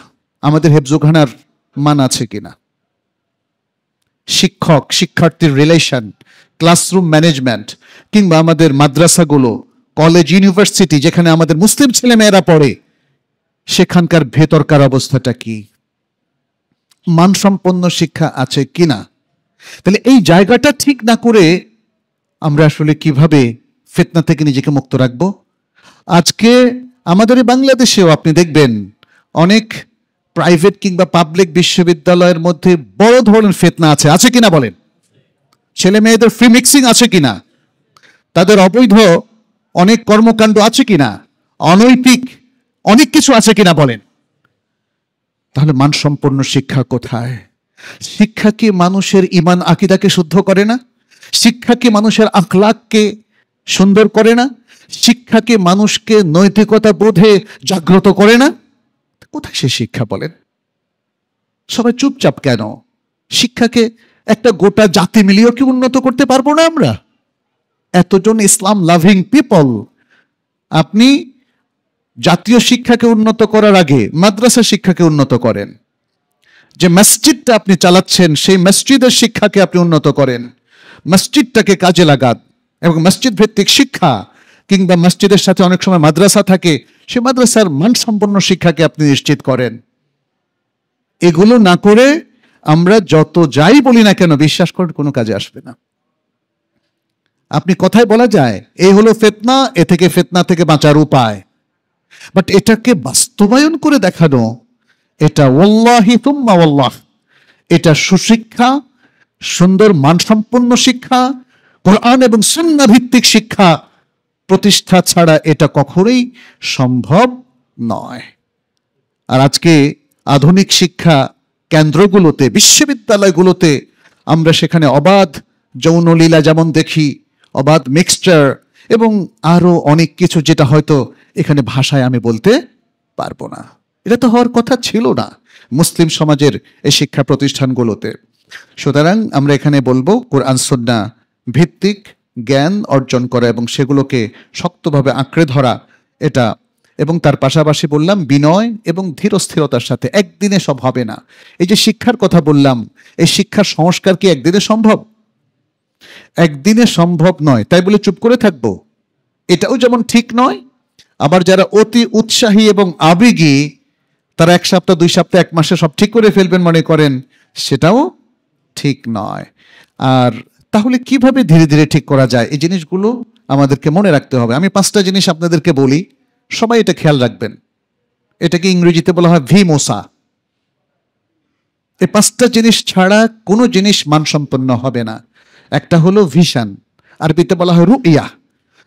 আমাদের হেফজোখানার মান আছে কিনা, শিক্ষক শিক্ষার্থীর রিলেশন, ক্লাসরুম ম্যানেজমেন্ট, কিংবা আমাদের মাদ্রাসাগুলো, কলেজ, ইউনিভার্সিটি যেখানে আমাদের মুসলিম ছেলে মেয়েরা পড়ে, সেখানকার ভেতরকার অবস্থাটা কি, মানসম্পন্ন শিক্ষা আছে কিনা। তাহলে এই জায়গাটা ঠিক না করে আমরা আসলে কিভাবে ফিতনা থেকে নিজেকে মুক্ত রাখবো? আজকে আমাদের এই বাংলাদেশেও আপনি দেখবেন অনেক প্রাইভেট কিংবা পাবলিক বিশ্ববিদ্যালয়ের মধ্যে বড় ধরনের ফিতনা আছে। আছে কিনা বলেন? ছেলে মেয়েদের ফ্রি মিক্সিং আছে কিনা? তাদের অবৈধ অনেক কর্মকাণ্ড আছে কিনা? অনৈতিক অনেক কিছু আছে কিনা বলেন? তাহলে মানসম্পন্ন শিক্ষা কোথায়? শিক্ষা কি মানুষের ঈমান আকীদাকে শুদ্ধ করে না? শিক্ষা কি মানুষের আখলাককে সুন্দর করে না? শিক্ষা কি মানুষকে নৈতিকতা বোধে জাগ্রত করে না? কোথায় সে শিক্ষা বলেন? সবাই চুপচাপ কেন? শিক্ষাকে একটা গোটা জাতি মিলিয়েও কি উন্নত করতে পারবো না আমরা? এতজন ইসলাম লাভিং পিপল, আপনি জাতীয় শিক্ষাকে উন্নত করার আগে মাদ্রাসা শিক্ষাকে উন্নত করেন। যে মসজিদটা আপনি চালাচ্ছেন, সেই মসজিদের শিক্ষাকে আপনি উন্নত করেন, মসজিদটাকে কাজে লাগান, এবং মসজিদ ভিত্তিক শিক্ষা কিংবা মসজিদের সাথে অনেক সময় মাদ্রাসা থাকে, সে মাদ্রাসার মানসম্পন্ন শিক্ষাকে আপনি নিশ্চিত করেন। এগুলো না করে আমরা যত যাই বলি না কেন, বিশ্বাস করেন কোনো কাজে আসবে না। আপনি কথায় বলা যায় এই হলো ফিতনা, এ থেকে ফিতনা থেকে বাঁচার উপায়, বাট এটাকে বাস্তবায়ন করে দেখানো, এটা ওয়াল্লাহি তুম্মা ওয়াল্লাহ, এটা সুশিক্ষা, সুন্দর মানসম্পন্ন শিক্ষা, কোরআন এবং সুন্নাহ ভিত্তিক শিক্ষা প্রতিষ্ঠা ছাড়া এটা কখনোই সম্ভব নয়। আর আজকে আধুনিক শিক্ষা কেন্দ্রগুলোতে, বিশ্ববিদ্যালয়গুলোতে আমরা সেখানে অবাধ যৌনলীলা যেমন দেখি, অবাধ মিক্সচার এবং আরো অনেক কিছু, যেটা হয়তো এখানে ভাষায় আমি বলতে পারবো না। এটা তো হওয়ার কথা ছিল না। মুসলিম সমাজের এই শিক্ষা প্রতিষ্ঠানগুলোতে। সুতরাং আমরা এখানে বলবো কোরআন সুন্নাহ ভিত্তিক জ্ঞান অর্জন করা এবং সেগুলোকে শক্তভাবে আঁকড়ে ধরা, এটা, এবং তার পাশাপাশি বললাম বিনয় এবং ধীরস্থিরতার সাথে। একদিনে সব হবে না। এই যে শিক্ষার কথা বললাম, এই শিক্ষার সংস্কার কি একদিনে সম্ভব? একদিনে সম্ভব নয়। তাই বলে চুপ করে থাকবো, এটাও যেমন ঠিক নয়। আবার যারা অতি উৎসাহী এবং আবেগী, তারা 1 সপ্তাহ 2 সপ্তাহ 1 মাসে সব ঠিক করে ফেলবেন মনে করেন, সেটাও ঠিক নয়। আর তাহলে কিভাবে ধীরে ধীরে ঠিক করা যায়, এই জিনিসগুলো আমাদেরকে মনে রাখতে হবে। আমি 5টা জিনিস আপনাদেরকে বলি, সবাই এটা খেয়াল রাখবেন। এটাকে ইংরেজিতে বলা হয় ভিমোসা। এই 5টা জিনিস ছাড়া কোনো জিনিস মানসম্পন্ন হবে না। একটা হলো ভিশন, আরবিতে বলা হয় রুইয়া।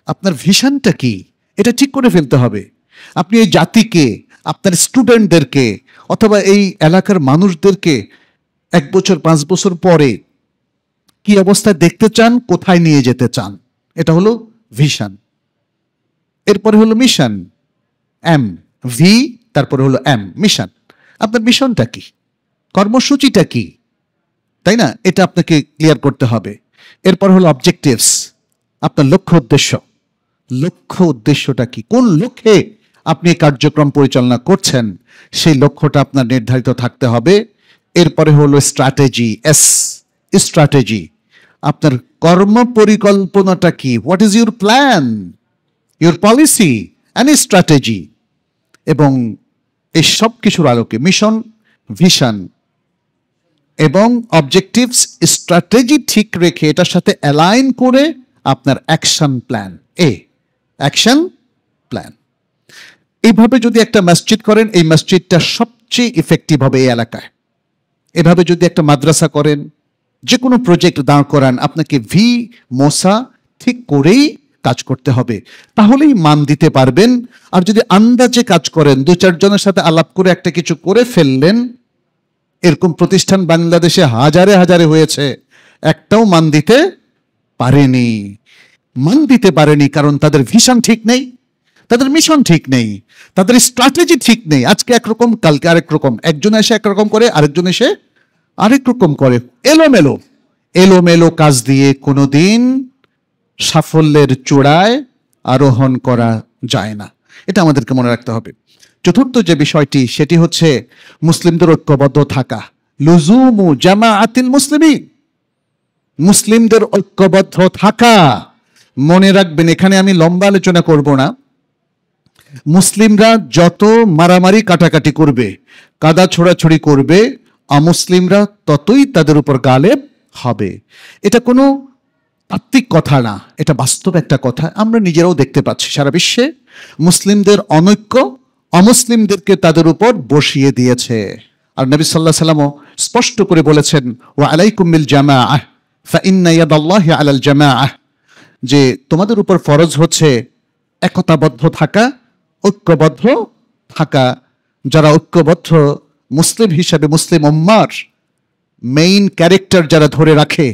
আপনার ভিশনটা কি, এটা ঠিক করে ফেলতে হবে। আপনি এই জাতিকে, আপনার স্টুডেন্টদেরকে অথবা এই এলাকার মানুষদেরকে 1 বছর 5 বছর পরে কি অবস্থায় দেখতে চান, কোথায় নিয়ে যেতে চান, এটা হলো ভিশন। এরপরে হলো মিশন, এম, ভি তারপরে হলো এম, মিশন। আপনার মিশনটা কি, কর্মসূচিটা কি, তাই না? এটা আপনাকে ক্লিয়ার করতে হবে। এরপর হলো অবজেক্টিভস, আপনার লক্ষ্য উদ্দেশ্য। লক্ষ্য উদ্দেশ্যটা কি, কোন লক্ষ্যে আপনি কার্যক্রম পরিচালনা করছেন, সেই লক্ষ্যটা আপনার নির্ধারিত থাকতে হবে। এরপরে হলো স্ট্র্যাটেজি, এস, স্ট্র্যাটেজি। আপনার কর্ম পরিকল্পনাটা কি, what is your plan, your policy and strategy. এবং এই সব কিছুর আলোকে মিশন, ভিশন এবং অবজেক্টিভস, স্ট্র্যাটেজি ঠিক রেখে এটার সাথে অ্যালাইন করে আপনার অ্যাকশন প্ল্যান, অ্যাকশন প্ল্যান। এইভাবে যদি একটা মসজিদ করেন, এই মসজিদটা সবচেয়ে ইফেক্টিভ হবে এই এলাকায়। এভাবে যদি একটা মাদ্রাসা করেন, যে কোনো প্রজেক্ট দাঁড় করান, আপনাকে ভি মোসা ঠিক করেই কাজ করতে হবে, তাহলেই মান দিতে পারবেন। আর যদি আন্দাজে কাজ করেন, 2-4 জনের সাথে আলাপ করে একটা কিছু করে ফেললেন, এরকম প্রতিষ্ঠান বাংলাদেশে হাজারে হাজারে হয়েছে, একটাও মান দিতে পারেনি। মান দিতে পারেনি কারণ তাদের ভিশন ঠিক নেই, তাদের মিশন ঠিক নেই, তাদের স্ট্র্যাটেজি ঠিক নেই। আজকে একরকম, কালকে আরেক রকম, একজন এসে একরকম করে, আরেকজন এসে আরেক রকম করে। এলোমেলো এলোমেলো কাজ দিয়ে কোনোদিন সাফল্যের চূড়ায় আরোহণ করা যায় না। এটা আমাদেরকে মনে রাখতে হবে। চতুর্থ যে বিষয়টি, সেটি হচ্ছে মুসলিমদের ঐক্যবদ্ধ থাকা, লুজুমু জামাআতিল মুসলিমিন, মুসলিমদের ঐক্যবদ্ধ থাকা। মনে রাখবেন, এখানে আমি লম্বা আলোচনা করব না। মুসলিমরা যত মারামারি কাটাকাটি করবে, কাদা ছোড়াছড়ি করবে, অমুসলিমরা ততই তাদের উপর গালেব হবে। এটা কোনো তাত্ত্বিক কথা না, এটা বাস্তব একটা কথা। আমরা নিজেরাও দেখতে পাচ্ছি সারা বিশ্বে মুসলিমদের অনৈক্য অমুসলিমদেরকে তাদের উপর বসিয়ে দিয়েছে। আর নবী সাল্লাল্লাহু আলাইহি ওয়াসাল্লাম স্পষ্ট করে বলেছেন, ওয়া আলাইকুম বিল জামাআহ ফাইন্না ইয়াদাল্লাহি আলাল জামাআহ, যে তোমাদের উপর ফরজ হচ্ছে একতাবদ্ধ থাকা, ঐক্যবদ্ধ থাকা। যারা ঐক্যবদ্ধ মুসলিম হিসাবে, মুসলিম উম্মার মেইন ক্যারেক্টার যারা ধরে রাখে,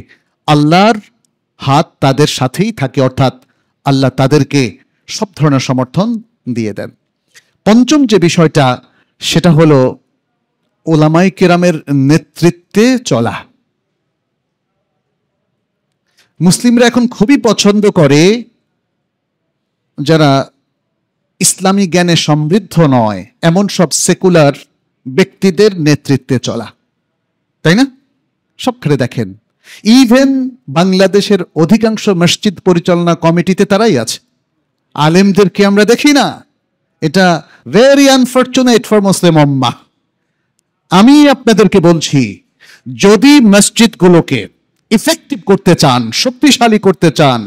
আল্লাহর হাত তাদের সাথেই থাকে, অর্থাৎ আল্লাহ তাদেরকে সব ধরনের সমর্থন দিয়ে দেন। পঞ্চম যে বিষয়টা, সেটা হলো ওলামায়ে কেরামের নেতৃত্বে চলা। মুসলিমরা এখন খুবই পছন্দ করে যারা ইসলামী জ্ঞানে সমৃদ্ধ নয় এমন সব সেকুলার ব্যক্তিদের নেতৃত্বে চলা, তাই না? সবখানে দেখেন, ইভেন বাংলাদেশের অধিকাংশ মসজিদ পরিচালনা কমিটিতে তারাই আছে। আলেমদেরকে আমরা দেখি না। এটা ভেরি আনফরচুনেট ফর মুসলিম উম্মাহ। আমি আপনাদেরকে বলছি, যদি মসজিদগুলোকে ইফেক্টিভ করতে চান, শক্তিশালী করতে চান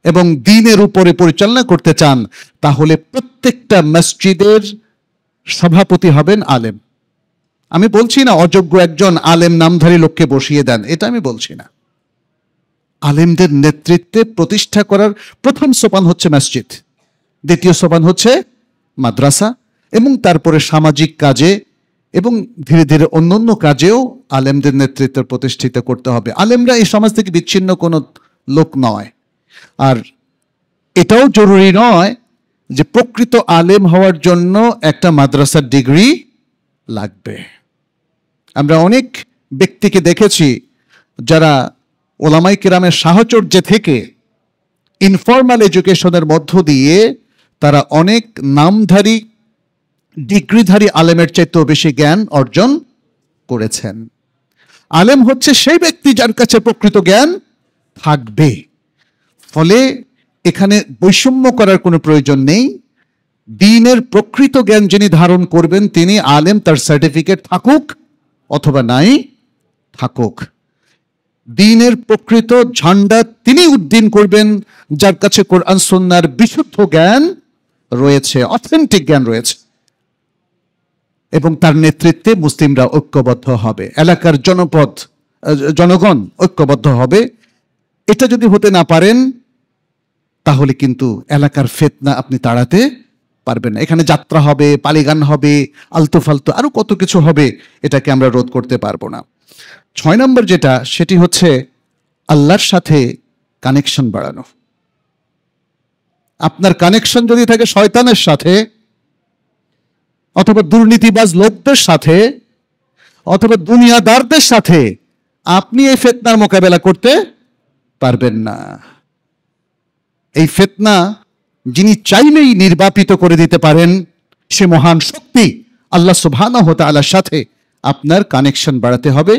এবং দ্বীনের উপরে পরিচালনা করতে চান, তাহলে প্রত্যেকটা মসজিদের সভাপতি হবেন আলেম। আমি বলছি না অযোগ্য একজন আলেম নামধারী লোককে বসিয়ে দেন, এটা আমি বলছি না। আলেমদের নেতৃত্বে প্রতিষ্ঠা করার প্রথম সোপান হচ্ছে মসজিদ, দ্বিতীয় সোপান হচ্ছে মাদ্রাসা, এবং তারপরে সামাজিক কাজে এবং ধীরে ধীরে অন্যান্য কাজেও আলেমদের নেতৃত্ব প্রতিষ্ঠিত করতে হবে। আলেমরা এই সমাজ থেকে বিচ্ছিন্ন কোনো লোক নয়। আর এটাও জরুরি নয় যে প্রকৃত আলেম হওয়ার জন্য একটা মাদ্রাসার ডিগ্রি লাগবে। আমরা অনেক ব্যক্তিকে দেখেছি যারা ওলামায়ে কেরামের সাহচর্যে থেকে ইনফর্মাল এডুকেশনের মধ্য দিয়ে তারা অনেক নামধারী ডিগ্রিধারী আলেমের চাইতেও বেশি জ্ঞান অর্জন করেছেন। আলেম হচ্ছে সেই ব্যক্তি যার কাছে প্রকৃত জ্ঞান থাকবে। ফলে এখানে বৈষম্য করার কোনো প্রয়োজন নেই। দ্বীনের প্রকৃত জ্ঞান যিনি ধারণ করবেন তিনি আলেম, তার সার্টিফিকেট থাকুক অথবা নাই থাকুক। দ্বীনের প্রকৃত ঝান্ডা তিনি উদ্দিন করবেন যার কাছে কোরআন সুন্নাহর বিশুদ্ধ জ্ঞান রয়েছে, অথেন্টিক জ্ঞান রয়েছে, এবং তার নেতৃত্বে মুসলিমরা ঐক্যবদ্ধ হবে, এলাকার জনগণ ঐক্যবদ্ধ হবে। এটা যদি হতে না পারেন তাহলে কিন্তু এলাকার ফিতনা আপনি তাড়াতে পারবেন না। এখানে যাত্রা হবে, পালিগান হবে, আলতু ফালতু আরো কত কিছু হবে, এটাকে আমরা রোধ করতে পারবো না। 6 নম্বর যেটা, সেটি হচ্ছে আল্লাহর সাথে কানেকশন বাড়ানো। আপনার কানেকশন যদি থাকে শয়তানের সাথে অথবা দুর্নীতিবাজ লোকদের সাথে অথবা দুনিয়াদারদের সাথে, আপনি এই ফিতনার মোকাবেলা করতে পারবেন না। এই ফিতনা যিনি চাইলেই নির্বাপিত করে দিতে পারেন সে মহান শক্তি আল্লাহ সুবহানাহু ওয়া তাআলার সাথে আপনার কানেকশন বাড়াতে হবে।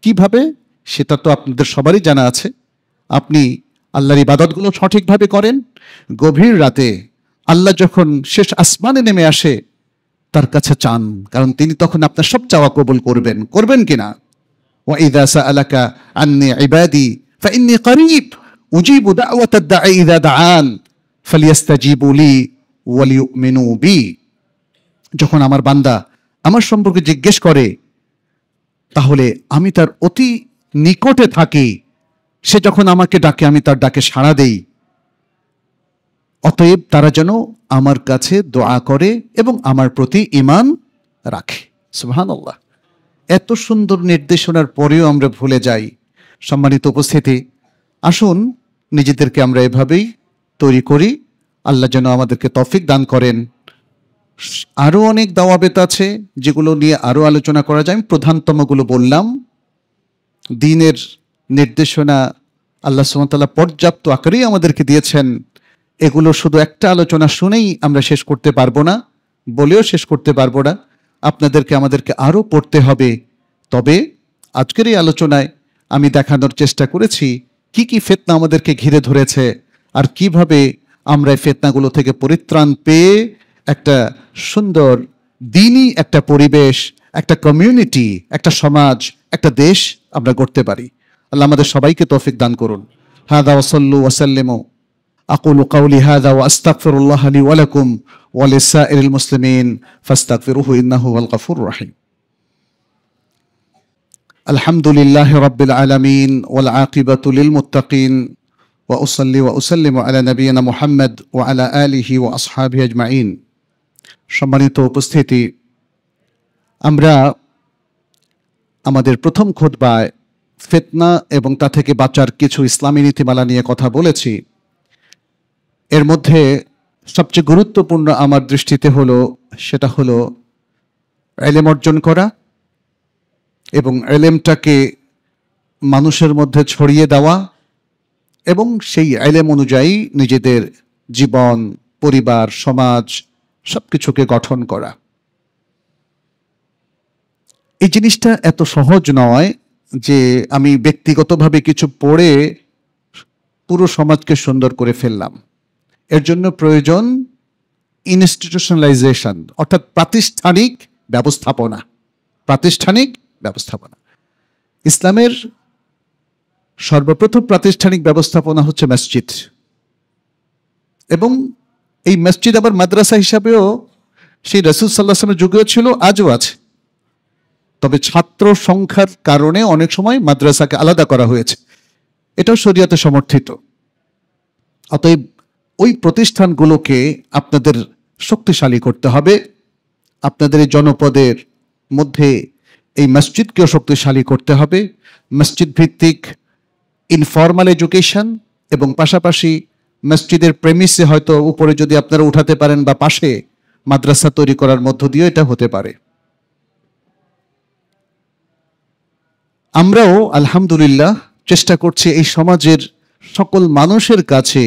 কিভাবে সেটা তো আপনাদের সবারই জানা আছে। আপনি আল্লাহর ইবাদতগুলো সঠিকভাবে করেন। গভীর রাতে আল্লাহ যখন শেষ আসমানে নেমে আসে তার কাছে চান, কারণ তিনি তখন আপনার সব চাওয়া কবুল করবেন কিনা। ওয়া ইযা সাআলাকা আন্নী ইবাদি ফাইন্নী করিব উজিবু দাওয়াতাদ দাঈ ইযা দাআন ফালিয়াস্তাজিবু লি ওয়া লিয়ুমিনু বি। যখন আমার বান্দা আমার সম্পর্কে জিজ্ঞেস করে তাহলে আমি তার অতি নিকটে থাকি। সে যখন আমাকে ডাকে আমি তার ডাকে সাড়া দেই। অতএব তারা যেন আমার কাছে দোয়া করে এবং আমার প্রতি ঈমান রাখে। সুবহানাল্লাহ। এত সুন্দর নির্দেশনার পরেও আমরা ভুলে যাই। সম্মানিত উপস্থিতি, আসুন নিজেদেরকে আমরা এভাবেই তৈরি করি। আল্লাহ যেন আমাদেরকে তৌফিক দান করেন। আরো অনেক দাওয়াবেত আছে যেগুলো নিয়ে আরো আলোচনা করা যায়। আমি প্রধানতমগুলো বললাম। দ্বীনের নির্দেশনা আল্লাহ সুবহানাহু ওয়া তাআলা পর্যাপ্ত আকারেই আমাদেরকে দিয়েছেন। এগুলো শুধু একটা আলোচনা শুনেই আমরা শেষ করতে পারবো না, বলেও শেষ করতে পারবো না। আমাদেরকে আরো পড়তে হবে। তবে আজকের এই আলোচনায় আমি দেখানোর চেষ্টা করেছি কি কি ফিতনা আমাদেরকে ঘিরে ধরেছে আর কিভাবে আমরা এই ফিতনাগুলো থেকে পরিত্রাণ পেয়ে একটা সুন্দর দ্বীনি একটা পরিবেশ, একটা কমিউনিটি, একটা সমাজ, একটা দেশ আমরা গড়তে পারি। আল্লাহ আমাদের সবাইকে তৌফিক দান করুন। হাদা ওয়া সাল্লু ওয়া সাল্লিমু। أقول قولي هذا وأستغفر الله لي ولكم ولسائر المسلمين فاستغفروه إنه هو الغفور الرحيم. الحمد لله رب العالمين والعاقبة للمتقين وأصلي وأسلم على نبينا محمد وعلى آله وأصحابه أجمعين. সম্মানিত উপস্থিতি, আমরা আমাদের প্রথম খুতবায় ফিতনা এবং তা থেকে বাঁচার কিছু ইসলামী নীতিমালা নিয়ে কথা বলেছি। এর মধ্যে সবচেয়ে গুরুত্বপূর্ণ আমার দৃষ্টিতে সেটা হলো ইলম অর্জন করা এবং ইলমটাকে মানুষের মধ্যে ছড়িয়ে দেওয়া এবং সেই ইলম অনুযায়ী নিজেদের জীবন, পরিবার, সমাজ সবকিছুকে গঠন করা। এই জিনিসটা এত সহজ নয় যে আমি ব্যক্তিগতভাবে কিছু পড়ে পুরো সমাজকে সুন্দর করে ফেললাম। এর জন্য প্রয়োজন ইনস্টিটিউশনালাইজেশন, অর্থাৎ প্রাতিষ্ঠানিক ব্যবস্থাপনা। ইসলামের সর্বপ্রথম প্রাতিষ্ঠানিক ব্যবস্থাপনা হচ্ছে মসজিদ, এবং এই মসজিদ আবার মাদ্রাসা হিসাবেও সেই রাসূল সাল্লাল্লাহু আলাইহি ওয়াসাল্লামের যুগেও ছিল, আজও আছে। তবে ছাত্র সংখ্যার কারণে অনেক সময় মাদ্রাসাকে আলাদা করা হয়েছে, এটাও শরীয়তে সমর্থিত। অতএব ওই প্রতিষ্ঠানগুলোকে আপনাদের শক্তিশালী করতে হবে। আপনাদের এই জনপদের মধ্যে এই মসজিদকেও শক্তিশালী করতে হবে। মসজিদ ভিত্তিক ইনফর্মাল এডুকেশন এবং পাশাপাশি মসজিদের প্রেমিসে হয়তো উপরে যদি আপনারা উঠাতে পারেন বা পাশে মাদ্রাসা তৈরি করার মধ্য দিয়ে এটা হতে পারে। আমরাও আলহামদুলিল্লাহ চেষ্টা করছি এই সমাজের সকল মানুষের কাছে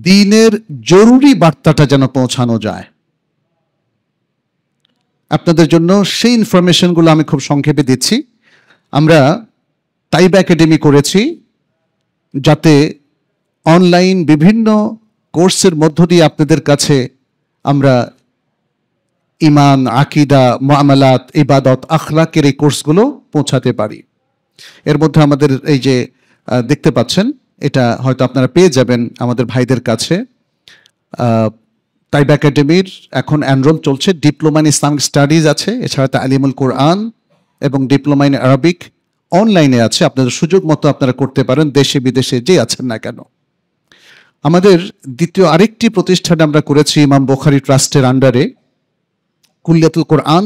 দ্বীনের জরুরি বার্তাটা যেন পৌঁছানো যায়। আপনাদের জন্য সেই ইনফরমেশনগুলো আমি খুব সংক্ষেপে দিচ্ছি। আমরা তাইবা একাডেমি করেছি যাতে অনলাইন বিভিন্ন কোর্সের মধ্য দিয়ে আপনাদের কাছে আমরা ইমান, আকিদা, মুআমালাত, ইবাদত, আখলাকের এই কোর্সগুলো পৌঁছাতে পারি। এর মধ্যে আমাদের এই যে দেখতে পাচ্ছেন, এটা হয়তো আপনারা পেয়ে যাবেন আমাদের ভাইদের কাছে। তাইবা একাডেমির এখন এনরোল চলছে, ডিপ্লোমা ইন ইসলামিক স্টাডিজ আছে, এছাড়া তালিমুল কোরআন এবং ডিপ্লোমা ইন আরবিক অনলাইনে আছে। আপনাদের সুযোগ মতো আপনারা করতে পারেন, দেশে বিদেশে যে আছেন না কেন। আমাদের দ্বিতীয় আরেকটি প্রতিষ্ঠান আমরা করেছি ইমাম বুখারী ট্রাস্টের আন্ডারে, কুল্লিয়াতুল কোরআন,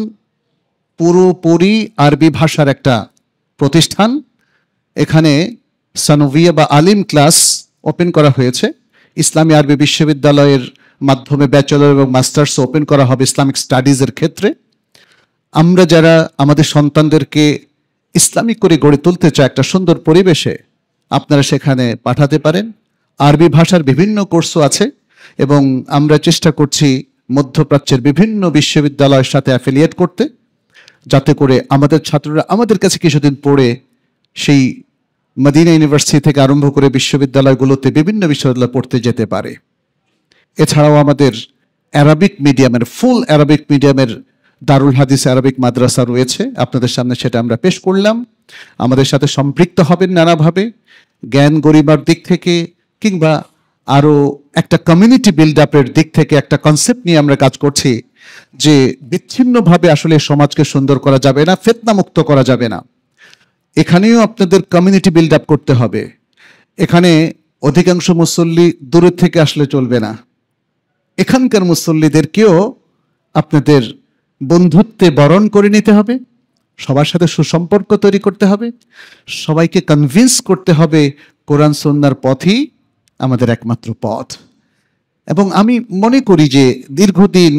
পুরোপুরি আরবি ভাষার একটা প্রতিষ্ঠান। এখানে সানভিয়া বা আলিম ক্লাস ওপেন করা হয়েছে। ইসলামী আরবি বিশ্ববিদ্যালয়ের মাধ্যমে ব্যাচেলর এবং মাস্টার্স ওপেন করা হবে ইসলামিক স্টাডিজের ক্ষেত্রে। আমরা যারা আমাদের সন্তানদেরকে ইসলামিক করে গড়ে তুলতে চাই একটা সুন্দর পরিবেশে, আপনারা সেখানে পাঠাতে পারেন। আরবি ভাষার বিভিন্ন কোর্সও আছে এবং আমরা চেষ্টা করছি মধ্যপ্রাচ্যের বিভিন্ন বিশ্ববিদ্যালয়ের সাথে অ্যাফিলিয়েট করতে, যাতে করে আমাদের ছাত্ররা আমাদের কাছে কিছুদিন পড়ে সেই মদিনা ইউনিভার্সিটি থেকে আরম্ভ করে বিশ্ববিদ্যালয়গুলোতে বিভিন্ন বিশ্ববিদ্যালয় পড়তে যেতে পারে। এছাড়াও আমাদের অ্যারাবিক মিডিয়ামের, ফুল অ্যারাবিক মিডিয়ামের দারুল হাদিস আরবিক মাদ্রাসা রয়েছে। আপনাদের সামনে সেটা আমরা পেশ করলাম। আমাদের সাথে সম্পৃক্ত হবেন নানাভাবে, জ্ঞান গরিমার দিক থেকে কিংবা আরও একটা কমিউনিটি বিল্ড আপের দিক থেকে একটা কনসেপ্ট নিয়ে আমরা কাজ করছি যে বিচ্ছিন্নভাবে আসলে সমাজকে সুন্দর করা যাবে না, ফিতনা মুক্ত করা যাবে না। এখানেও আপনাদের কমিউনিটি বিল্ড আপ করতে হবে। এখানে অধিকাংশ মুসল্লি দূরের থেকে আসলে চলবে না, এখানকার মুসল্লিদেরকেও আপনাদের বন্ধুত্বে বরণ করে নিতে হবে, সবার সাথে সুসম্পর্ক তৈরি করতে হবে, সবাইকে কনভিন্স করতে হবে কোরআন সুন্নাহর পথই আমাদের একমাত্র পথ। এবং আমি মনে করি যে দীর্ঘদিন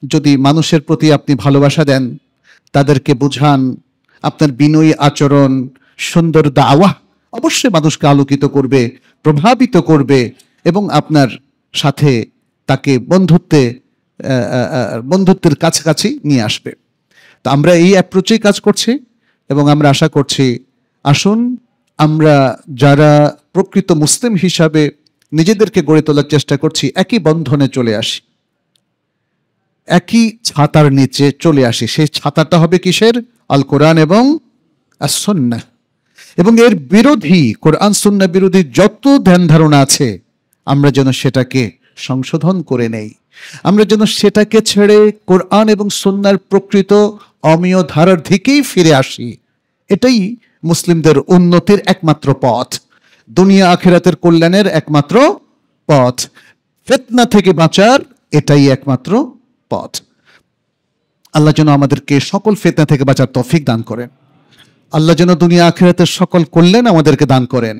যদি মানুষের প্রতি আপনি ভালোবাসা দেন, তাদেরকে বুঝান, আপনার বিনয়ী আচরণ, সুন্দর দাওয়াহ অবশ্যই মানুষকে আলোকিত করবে, প্রভাবিত করবে এবং আপনার সাথে তাকে বন্ধুত্বের কাছাকাছি নিয়ে আসবে। তো আমরা এই অ্যাপ্রোচেই কাজ করছি এবং আমরা আশা করছি, আসুন আমরা যারা প্রকৃত মুসলিম হিসাবে নিজেদেরকে গড়ে তোলার চেষ্টা করছি, একই বন্ধনে চলে আসি, একই ছাতার নিচে চলে আসি। সেই ছাতাটা হবে কিসের? আল কোরআন এবং আস সুন্নাহ। এবং এর বিরোধী, কোরআন সুন্নাহ বিরোধী যত ধ্যান ধারণা আছে, আমরা যেন সেটাকে সংশোধন করে নেই। আমরা যেন সেটাকে ছেড়ে কোরআন এবং সুন্নাহর প্রকৃত অমীয় ধারার দিকেই ফিরে আসি। এটাই মুসলিমদের উন্নতির একমাত্র পথ, দুনিয়া আখিরাতের কল্যাণের একমাত্র পথ, ফিতনা থেকে বাঁচার এটাই একমাত্র পথ। আল্লাহ যেন আমাদেরকে সকল ফিতনা থেকে বাঁচার তৌফিক দান করেন। আল্লাহ যেন দুনিয়া আখিরাতের সকল কল্যাণ আমাদেরকে দান করেন।